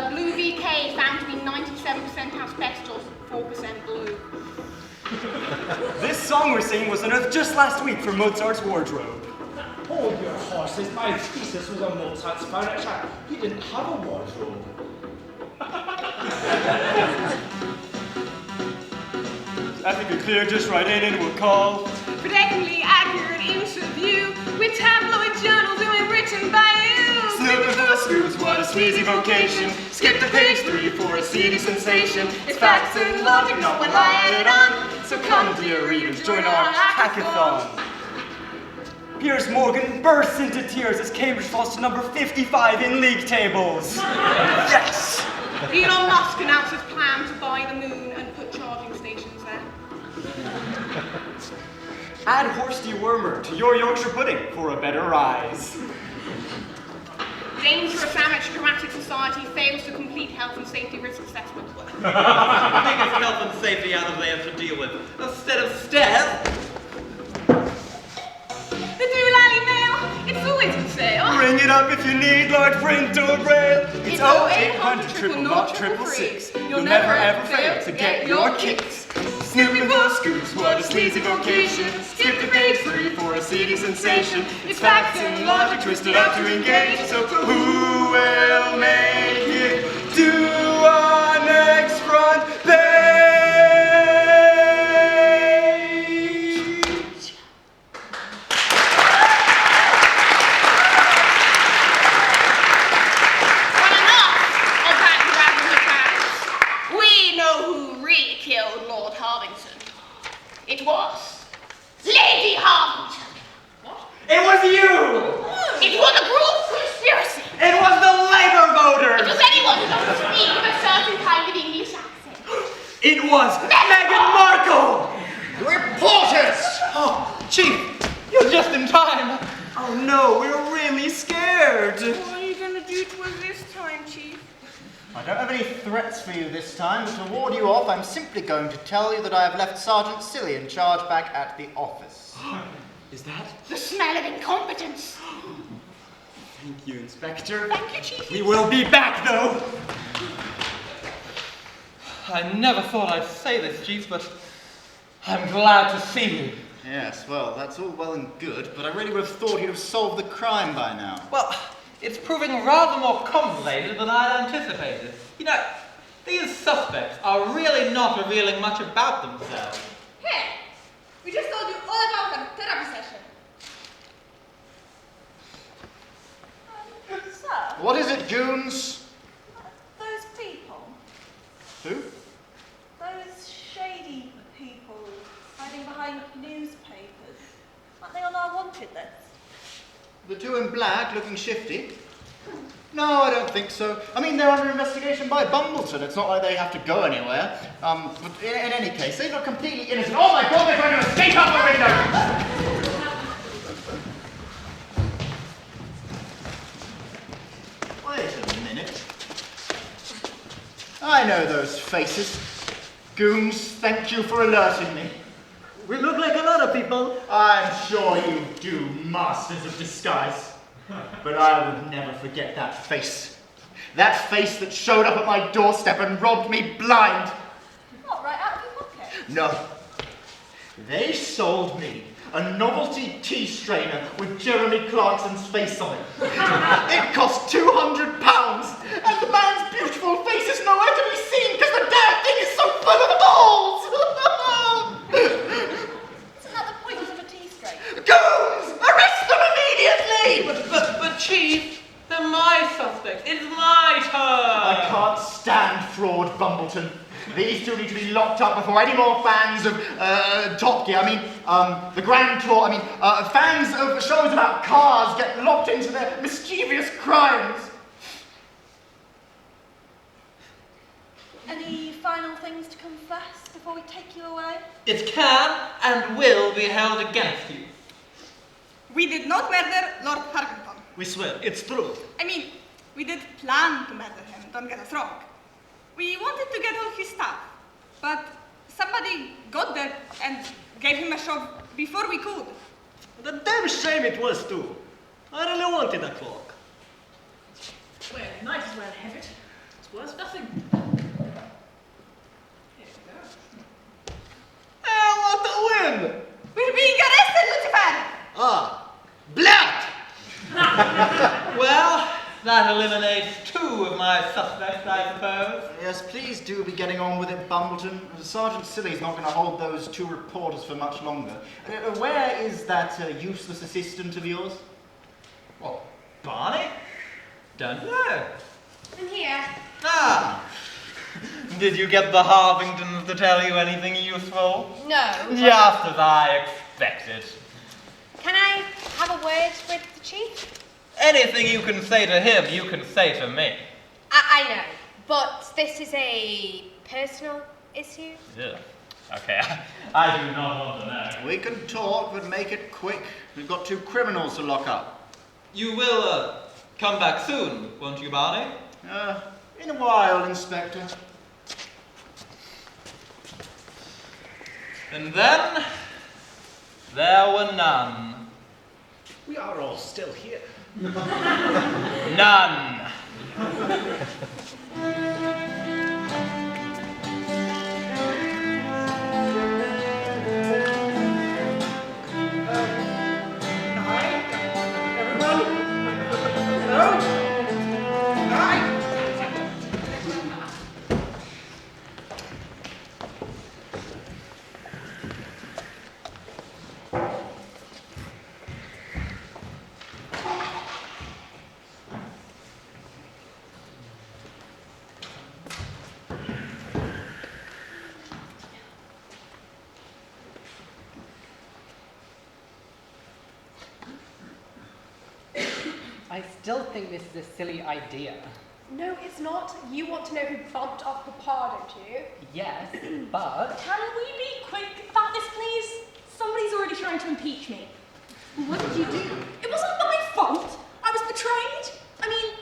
Blue VK found to be 97% asbestos, 4% blue.
This song we're singing was unearthed just last week from Mozart's wardrobe.
Hold your horses, my thesis was on Mozart's furniture. He didn't have a wardrobe.
I think we're clear, just write in and we'll call.
Predictably accurate interview with tabloid journals doing written by you.
Snooping for scoops, what a sleazy vocation. Skip to page 3 for a seedy sensation. It's facts and logic, not when I add it on. So come, dear readers, join our hackathon. Piers Morgan bursts into tears as Cambridge falls to number 55 in league tables. Yes!
Elon Musk announces plan to buy the moon and put charging stations there.
Add Horsty Wormer to your Yorkshire pudding for a better rise.
Dangerous Amateur Dramatic Society fails to complete health and safety risk assessment.
Biggest health and safety hazard they have to deal with. Instead of stairs.
The Doolally Mail, it's always for sale.
Ring it up if you need large print or braille. It's 0800 666. You'll never ever fail to get your kicks. Snooping for scoops, what a sleazy vocation. Skip to page 3 for a seedy sensation. It's facts and logic twisted up to engage. So who will make it to our next front page?
Well, enough of that grabbing the facts. We know who really killed Lord Harvington. It was Lady Harvington. What?
It was you!
It was a group conspiracy.
It was the Labour voters!
It was anyone who doesn't speak with a certain kind of English accent.
It was Meghan Markle!
Reporters!
Oh, Chief, you're just in time.
Oh no, we're really scared.
What are you going to do to us this time, Chief?
I don't have any threats for you this time, but to ward you off, I'm simply going to tell you that I have left Sergeant Silly in charge back at the office.
Is that?
The smell of incompetence.
Thank you, Inspector.
Thank you, Chief.
We will be back, though.
I never thought I'd say this, Chief, but I'm glad to see you.
Yes, well, that's all well and good, but I really would have thought you'd have solved the crime by now.
Well, it's proving rather more complicated than I'd anticipated. You know, these suspects are really not revealing much about themselves.
Hey, we just told you all about our therapy session. So,
What is it, Goons?
those people,
Who?
those shady people hiding behind newspapers, aren't they on our wanted list?
The two in black looking shifty? No, I don't think so. I mean, they're under investigation by Bumbleton. It's not like they have to go anywhere. But in any case, they look completely innocent. Oh my God, they're trying to escape out the window! Wait a minute. I know those faces. Goons, thank you for alerting me.
We look like a lot of people.
I'm sure you do, masters of disguise. But I would never forget that face. That face that showed up at my doorstep and robbed me blind.
What, right out of your pocket?
No. They sold me a novelty tea strainer with Jeremy Clarkson's face on it. It cost £200, and the man's beautiful face is nowhere to be seen because the damn thing is so full of holes!
Isn't that the point of a tea strainer?
Goons! Arrest them immediately!
But Chief, they're my suspects. It's my turn.
I can't stand fraud, Bumbleton. These two need to be locked up before any more fans of Top Gear, the Grand Tour, fans of shows about cars get locked into their mischievous crimes.
Any final things to confess before we take you away?
It can and will be held against you.
We did not murder Lord Harrington.
We swear, it's true.
I mean, we did plan to murder him, don't get us wrong. We wanted to get all his stuff, but somebody got there and gave him a shove before we could.
The damn shame it was, too. I really wanted a clock.
Well, you might as well have it. It's worth nothing. Here we go.
I want to win!
We're being arrested, Lucifer!
Ah, blood!
Well, that eliminates two of my suspects, I suppose.
Yes, please do be getting on with it, Bumbleton. Sergeant Silly's not going to hold those two reporters for much longer. Where is that useless assistant of yours?
What, Barney? Don't know.
I'm here.
Ah! Did you get the Harvingtons to tell you anything useful?
No.
Just as I expected.
Can I have a word with the chief?
Anything you can say to him, you can say to me.
I know, but this is a personal issue.
Yeah. Okay, I do not want to know.
We can talk, but make it quick. We've got 2 criminals to lock up.
You will, come back soon, won't you, Barney?
In a while, Inspector.
And then, there were none.
We are all still here.
None.
I still think this is a silly idea.
No, it's not. You want to know who bumped off Papa, don't you?
Yes, but...
Can we be quick about this, please? Somebody's already trying to impeach me.
What did you do?
It wasn't my fault. I was betrayed. I mean,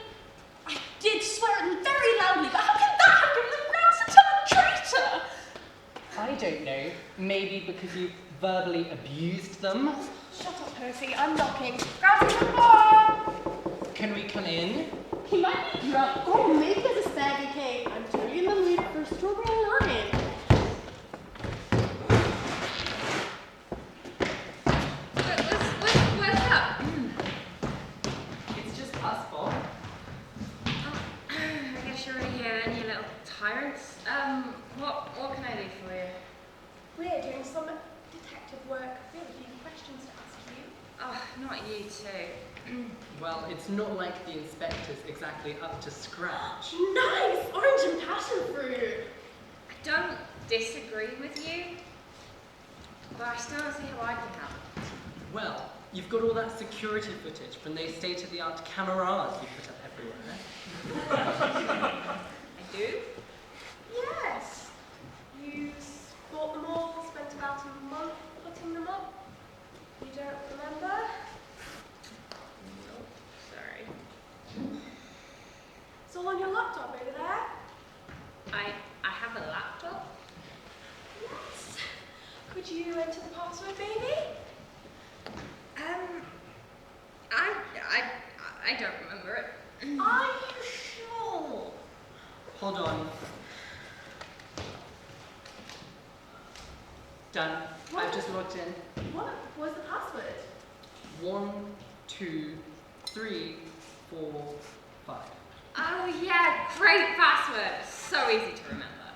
I did swear at them very loudly, but how can that have given them grounds to turn traitor?
I don't know. Maybe because you verbally abused them?
Shut up, Percy. I'm knocking. Grab the door!
Can we come in?
He might be drunk. Oh, maybe there's a spaghetti cake. I'm totally in the mood for strawberry lime.
What's up?
It's just us, Bob.
I guess you're already here then, you little tyrants. What can I do for you?
We're doing some detective work. We have a few questions to ask you.
Oh, not you two.
Well, it's not like the inspector's exactly up to scratch.
Nice! Orange and passion fruit!
I don't disagree with you, but I still don't see how I can help.
Well, you've got all that security footage from those state-of-the-art cameras you put up everywhere.
I do?
Yes. You bought them all, spent about a month putting them up. You don't remember?
Nope, sorry.
It's all on your laptop over there.
I have a laptop?
Yes. Could you enter the password, baby?
I don't remember it.
Are you sure?
Hold on. Done. I've just logged in.
What was the password?
1, 2, 3, 4, 5.
Oh yeah, great password. So easy to remember.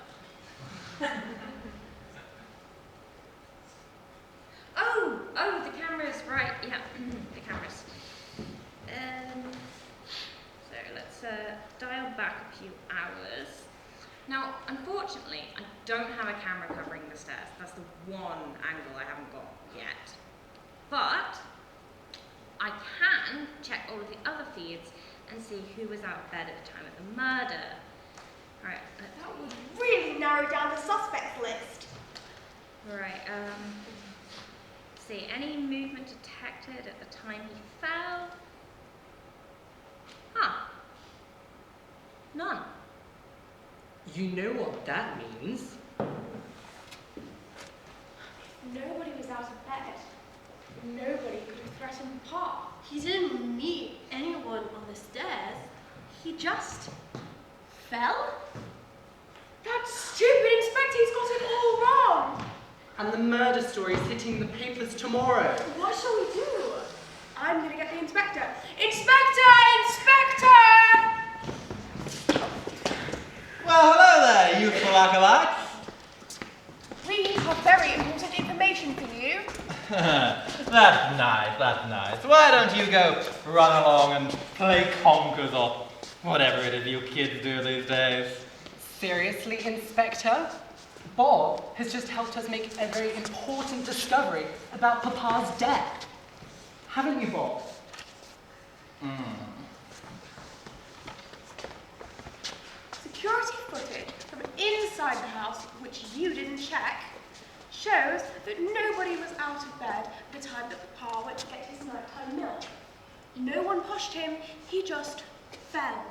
Oh, the cameras, right, yeah, the cameras. So let's dial back a few hours. Now, unfortunately, I don't have a camera covering the stairs. That's the one angle I haven't got yet. But I can check all of the other feeds and see who was out of bed at the time of the murder. Right,
That would really narrow down the suspects list.
right, see, any movement detected at the time he fell? Huh. None.
You know what that means.
Nobody was out of bed. Nobody could have threatened Pa. He didn't meet anyone on the stairs. He just fell. That stupid inspector, he's got it all wrong.
And the murder story's hitting the papers tomorrow.
What shall we do? I'm gonna get the inspector. Inspector! Inspector!
Well, hello there, youthful acolytes.
We have very important information for you.
That's nice, that's nice. Why don't you go run along and play conkers or whatever it is you kids do these days?
Seriously, Inspector? Bob has just helped us make a very important discovery about Papa's death. Haven't you, Bob?
Security footage from inside the house, which you didn't check, shows that nobody was out of bed at the time that Papa went to get his nighttime milk. No one pushed him, he just fell.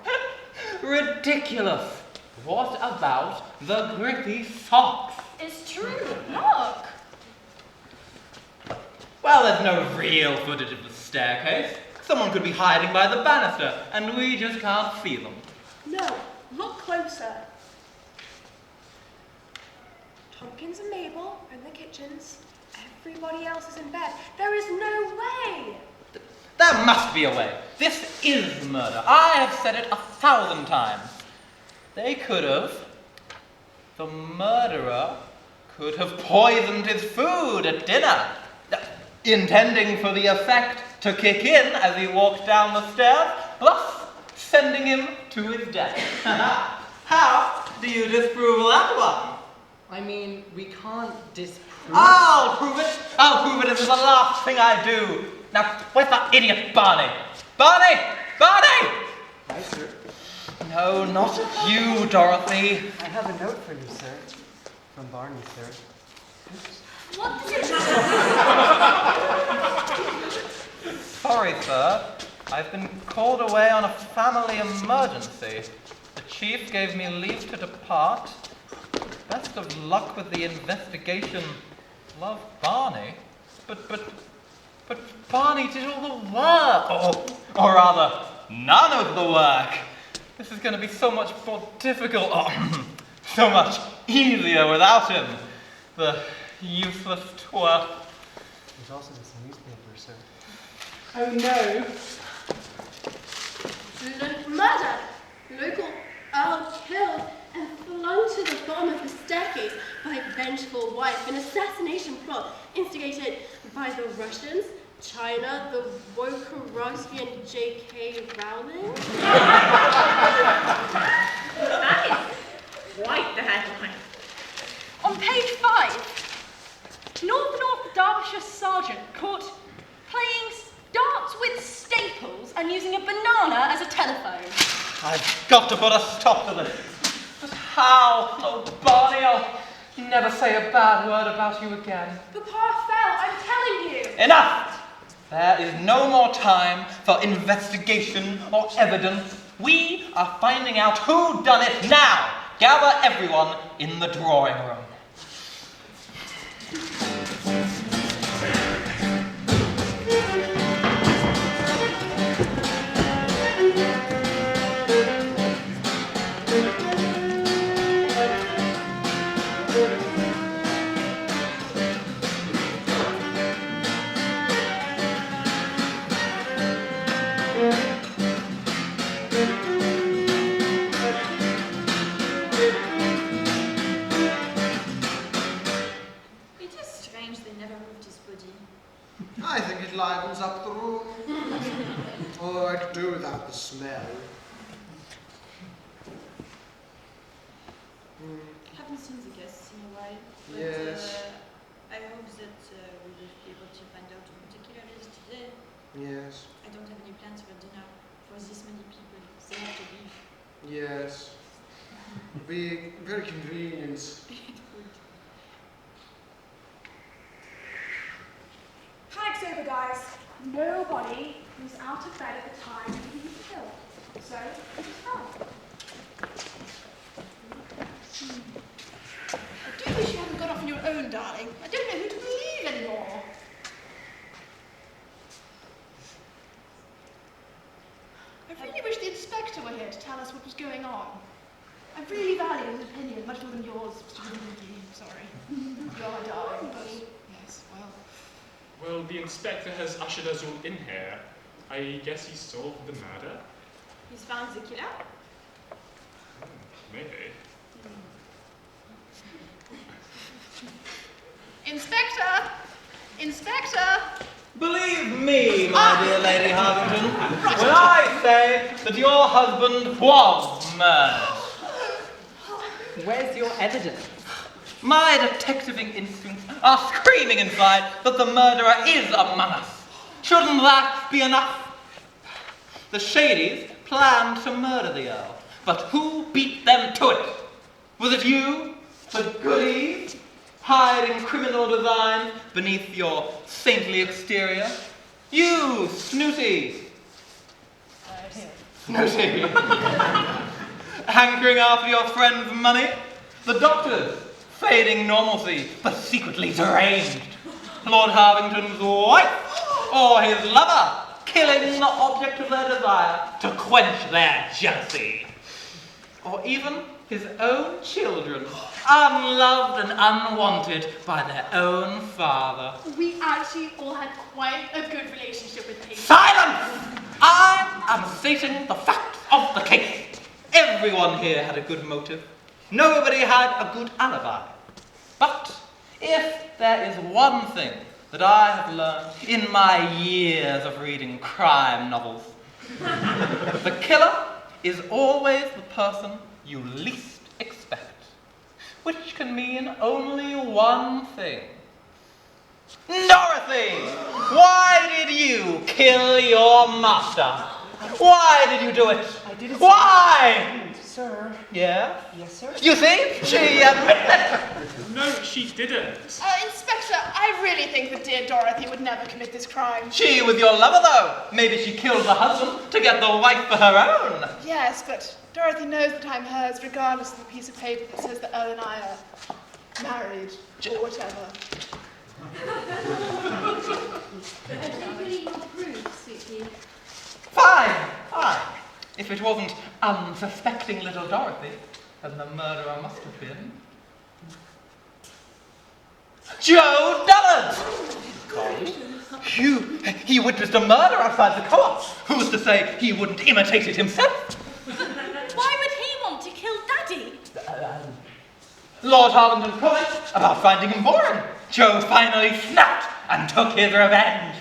Ridiculous. What about the grippy socks?
It's true, look!
Well, there's no real footage of the staircase. Someone could be hiding by the banister, and we just can't see them.
No, look closer. Tompkins and Mabel are in the kitchens. Everybody else is in bed. There is no way!
There must be a way. This is murder. I have said it 1,000 times. They could have. The murderer could have poisoned his food at dinner, intending for the effect to kick in as he walked down the stairs, thus sending him to his death. How do you disprove that one?
I mean, we can't disprove...
I'll prove it! I'll prove it. This is the last thing I do. Now, where's that idiot Barney? Barney! Barney!
Hi, sir.
No, not you, Dorothy.
I have a note for you, sir. From Barney, sir.
What did you
Sorry, sir. I've been called away on a family emergency. The chief gave me leave to depart. Best of luck with the investigation. Love, Barney. But Barney did all the work. Or rather, none of the work. This is going to be so much more difficult. So much easier without him. The useless twerp.
There's also this newspaper, sir.
Oh no. Murder! Local Earl killed and flung to the bottom of the staircase by vengeful wife. An assassination plot instigated by the Russians, China, the Wokarowski, and J.K. Rowling.
That is quite the headline.
On page 5, North Derbyshire sergeant caught playing darts with staples and using a banana as a telephone.
I've got to put a stop to this. But how? Oh, Barney, I'll never say a bad word about you again.
Papa fell, I'm telling you.
Enough! There is no more time for investigation or evidence. We are finding out who done it now. Gather everyone in the drawing room.
I think it livens up the room. Oh, I could do without the smell.
Haven't seen the guests in a while, but
Yes.
I hope that we will be able to find out who particulars today.
Yes.
I don't have any plans for dinner for this many people. They have to leave.
Yes. Be very convenient.
It would.
Panic's over, guys. Nobody was out of bed at the time he was killed. So, it was fine.
I do wish you hadn't got off on your own, darling. I don't know who to believe anymore. I really wish the inspector were here to tell us what was going on. I really value his opinion much more than yours, Mr. Whodunnit. Sorry. You're my darling, but yes, well.
Well, the inspector has ushered us all in here. I guess he solved the murder?
He's found the killer?
Maybe.
Inspector! Inspector!
Believe me, my dear Lady Harvington, when I say that your husband was murdered.
Where's your evidence?
My detectiving instincts are screaming inside that the murderer is among us. Shouldn't that be enough? The Shadies planned to murder the Earl, but who beat them to it? Was it you, the goodies, hiding criminal designs beneath your saintly exterior? You, Snooty! Snooty! Hankering after your friend's money? The doctors, fading normalcy, but secretly deranged? Lord Harvington's wife, or his lover, killing the object of their desire to quench their jealousy? Or even his own children, unloved and unwanted by their own father.
We actually all had quite a good relationship with him.
Silence! I am stating the facts of the case. Everyone here had a good motive. Nobody had a good alibi. But if there is one thing that I have learned in my years of reading crime novels, the killer is always the person you least expect, which can mean only one thing. Dorothy! Why did you kill your master? Why did you do it?
I didn't.
Why?
Sir.
Yeah?
Yes, sir.
You see? She admitted it.
No, she didn't.
Inspector, I really think that dear Dorothy would never commit this crime.
She was your lover, though. Maybe she killed the husband to get the wife for her own.
Yes, but Dorothy knows that I'm hers, regardless of the piece of paper that says that Elle and I are married, or whatever.
I don't believe your proof, sweetie.
Fine, fine. If it wasn't unsuspecting little Dorothy, then the murderer must have been Joe Dullard! He witnessed a murder outside the co-op. Who's to say he wouldn't imitate it himself?
Why would he want to kill Daddy?
Lord Harvington's comment about finding him boring. Joe finally snapped and took his revenge.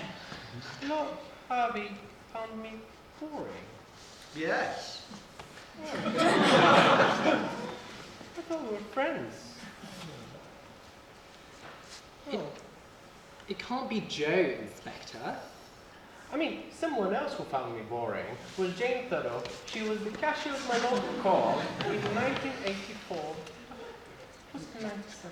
Lord Harvey found me boring.
Yes.
I thought we were friends.
It can't be Joe, Inspector.
I mean, someone else who found me boring was Jane Thurlow. She was the cashier of my local co-op in 1984. Was it 97?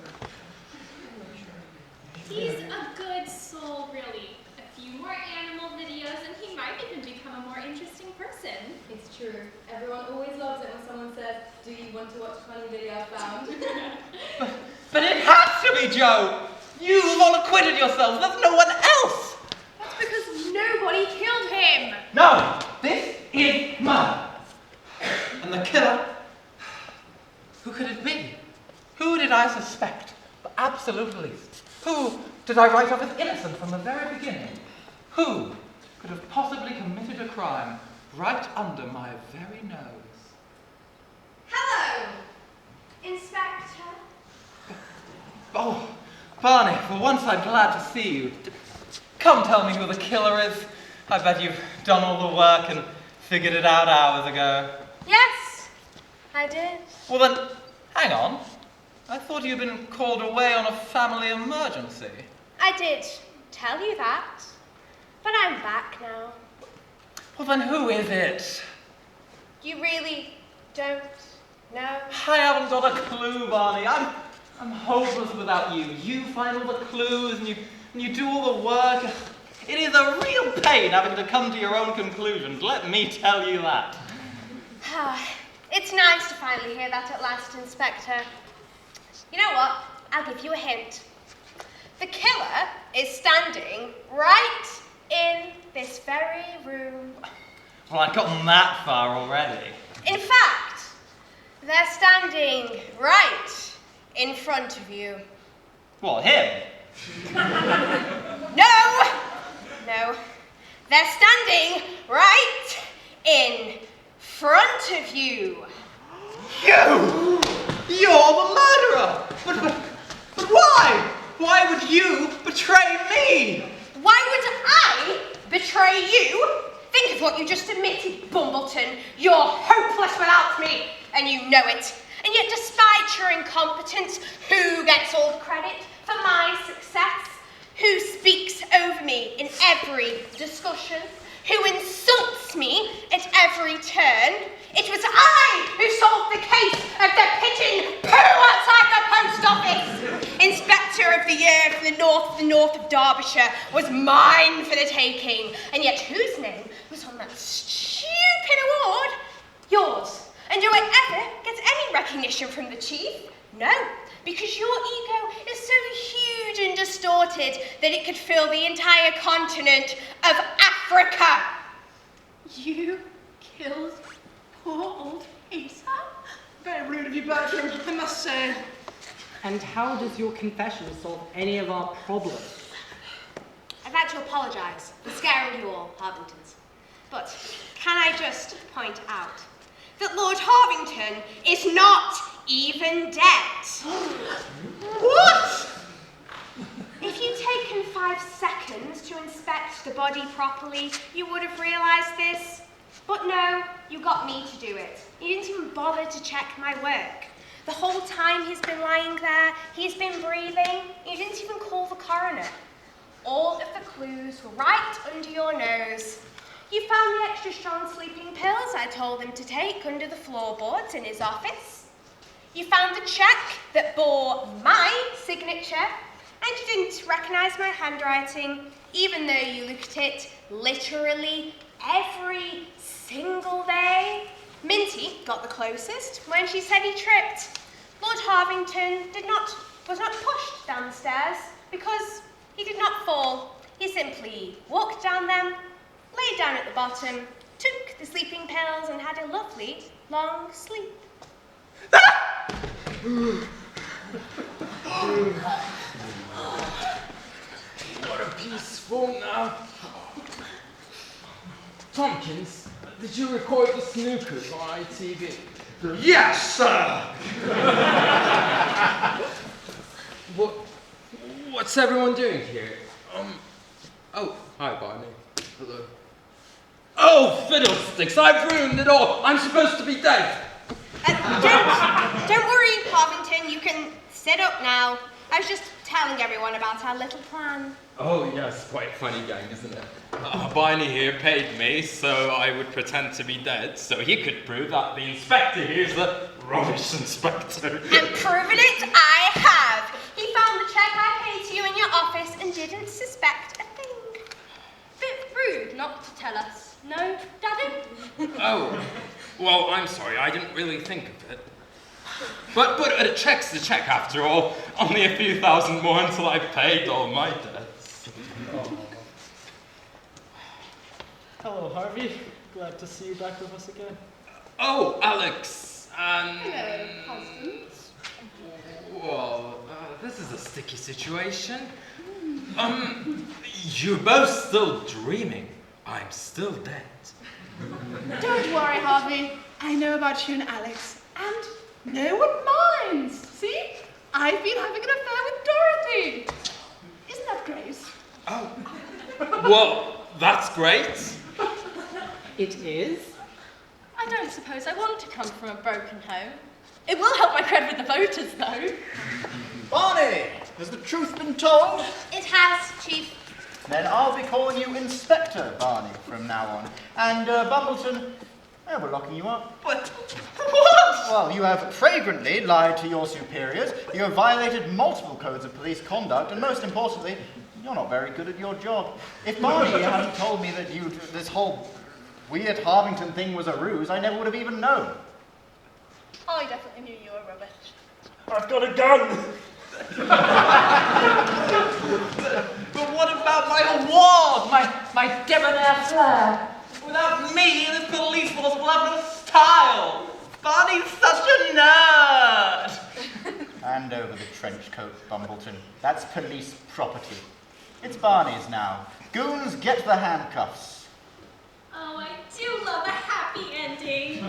He's a good soul, really. A few more animal videos and he might even become a more interesting person.
It's true. Everyone always loves it when someone says, "Do you want to watch a funny video I found?"
But it has to be Joe! You've all acquitted yourselves. There's no one else!
That's because nobody killed him.
No! This is murder. And the killer? Who could it be? Who did I suspect? The absolute least. Who did I write off as innocent from the very beginning? Who could have possibly committed a crime right under my very nose?
Hello, Inspector.
Oh, Barney, for once I'm glad to see you. Come tell me who the killer is. I bet you've done all the work and figured it out hours ago.
Yes, I did.
Well then, hang on. I thought you'd been called away on a family emergency.
I did tell you that, but I'm back now.
Well then, who is it?
You really don't know?
I haven't got a clue, Barney. I'm hopeless without you. You find all the clues and you do all the work. It is a real pain having to come to your own conclusions, let me tell you that.
It's nice to finally hear that at last, Inspector. You know what? I'll give you a hint. The killer is standing right in this very room.
Well, I've gotten that far already.
In fact, they're standing right in front of you.
What, him?
No. They're standing right in front of you.
You! You're the murderer! But why? Why would you betray me?
Why would I betray you? Think of what you just admitted, Bumbleton. You're hopeless without me, and you know it. And yet, despite your incompetence, who gets all the credit for my success? Who speaks over me in every discussion? Who insults me at every turn? It was I who solved the case of the pigeon poo outside the post office. Inspector of the Year for the north of Derbyshire was mine for the taking. And yet whose name was on that stupid award? Yours. And do I ever get any recognition from the chief? No, because your ego is so huge and distorted that it could fill the entire continent of Africa.
You killed poor old Asa? Very rude of you, Bertram, I must say.
And how does your confession solve any of our problems?
I've had to apologise for scaring you all, Harvingtons. But can I just point out that Lord Harvington is not even dead? What? If you'd taken 5 seconds to inspect the body properly, you would have realised this. But no, you got me to do it. You didn't even bother to check my work. The whole time he's been lying there, he's been breathing. You didn't even call the coroner. All of the clues were right under your nose. You found the extra strong sleeping pills I told him to take under the floorboards in his office. You found the cheque that bore my signature, and you didn't recognise my handwriting, even though you looked at it literally every single day. Minty got the closest when she said he tripped. Lord Harvington was not pushed downstairs because he did not fall. He simply walked down them, lay down at the bottom, took the sleeping pills and had a lovely long sleep.
What a peaceful now. Tompkins, did you record the snookers on ITV?
Yes, sir!
What's everyone doing here? Oh, hi, Barney. Hello. Oh, fiddlesticks, I've ruined it all. I'm supposed to be dead.
Don't worry, Harvington, you can sit up now. I was just telling everyone about our little plan.
Oh, yes, quite funny gang, isn't it?
Barney here paid me so I would pretend to be dead so he could prove that the inspector here is the rubbish inspector.
And proven it, I have. He found the cheque I paid to you in your office and didn't suspect a thing.
Bit rude not to tell us. No, Daddy?
Oh, well, I'm sorry, I didn't really think of it. But a check's the check after all. Only a few thousand more until I've paid all my debts.
Oh. Hello, Harvey. Glad to see you back with us again.
Oh, Alex, and...
Hello, husband.
Well, this is a sticky situation. You're both still dreaming. I'm still dead.
Don't worry, Harvey. I know about you and Alex, and no one minds. See? I've been having an affair with Dorothy. Isn't that great?
Oh. Well, that's great.
It is?
I don't suppose I want to come from a broken home. It will help my cred with the voters, though.
Barney, has the truth been told?
It has, Chief.
Then I'll be calling you Inspector Barney from now on. And, Bumbleton, we're locking you up.
What?
Well, you have flagrantly lied to your superiors, you have violated multiple codes of police conduct, and most importantly, you're not very good at your job. If Barney hadn't told me that this whole weird Harvington thing was a ruse, I never would have even known.
I definitely knew you were rubbish.
I've got a gun!
But what about my award? My debonair flair? Without me, this police force will have no style. Barney's such a nerd.
Hand over the trench coat, Bumbleton. That's police property. It's Barney's now. Goons, get the handcuffs.
Oh, I do love a happy ending.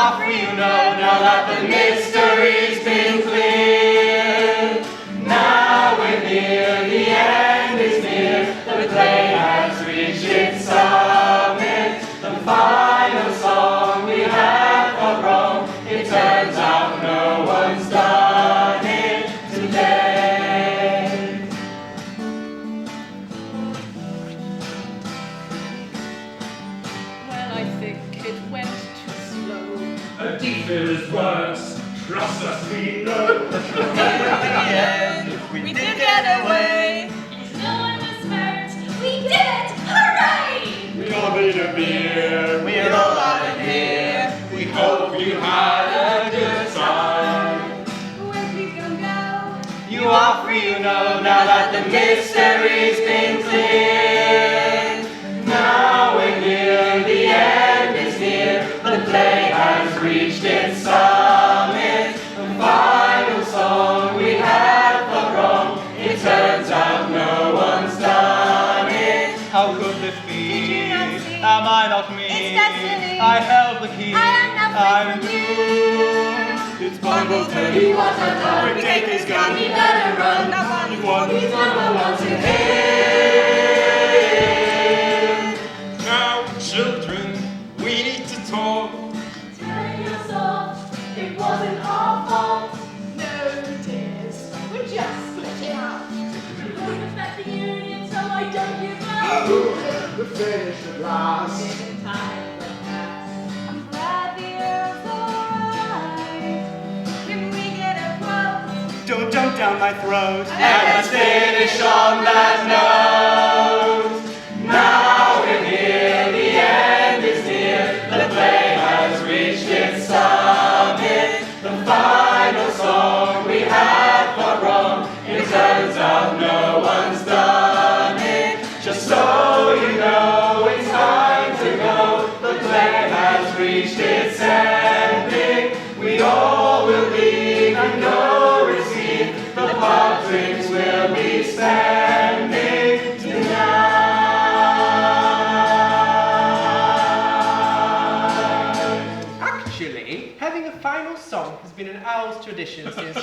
are free, you know, now that the mystery's been cleared. Now we're near, the end is near, the play has reached its summit. The final song we have got wrong, it turns out no one's done it today.
Well, I think it went too slow.
A defil is worse. Trust us, we know.
We did get away.
No one was hurt. We did it! Hooray!
We all need a beer. We're all out of here. We hope you had a good time.
Where we gonna go?
You are free, you know, now that the mystery's been cleared. Now we're near, the end is near, the play has reached its summit. The final song we had got wrong, it turns out no one's done it. How could this be? Am I not me?
It's destiny.
I held the key.
I'm
doomed. It's bungled to
He was undone.
We take his gun.
He better run.
He's one.
He's number one to hit.
Now, children, we need to talk.
Telling us off, it wasn't our fault. No tears, we're just splitting up. Won't affect the union, so I don't give up.
The finish at last.
I'm glad the Earl's alright. Can we get a quote?
Don't jump down my throat. And let's finish on that note. Now we're here, the end is near, the play has reached its summit. The final song we have got wrong, it turns out no one's done it. Just so you know, it's time to go, the play has reached its ending. We all will leave and go receive the pub drinks we'll be spending tonight.
Actually, having a final song has been an owl's tradition since we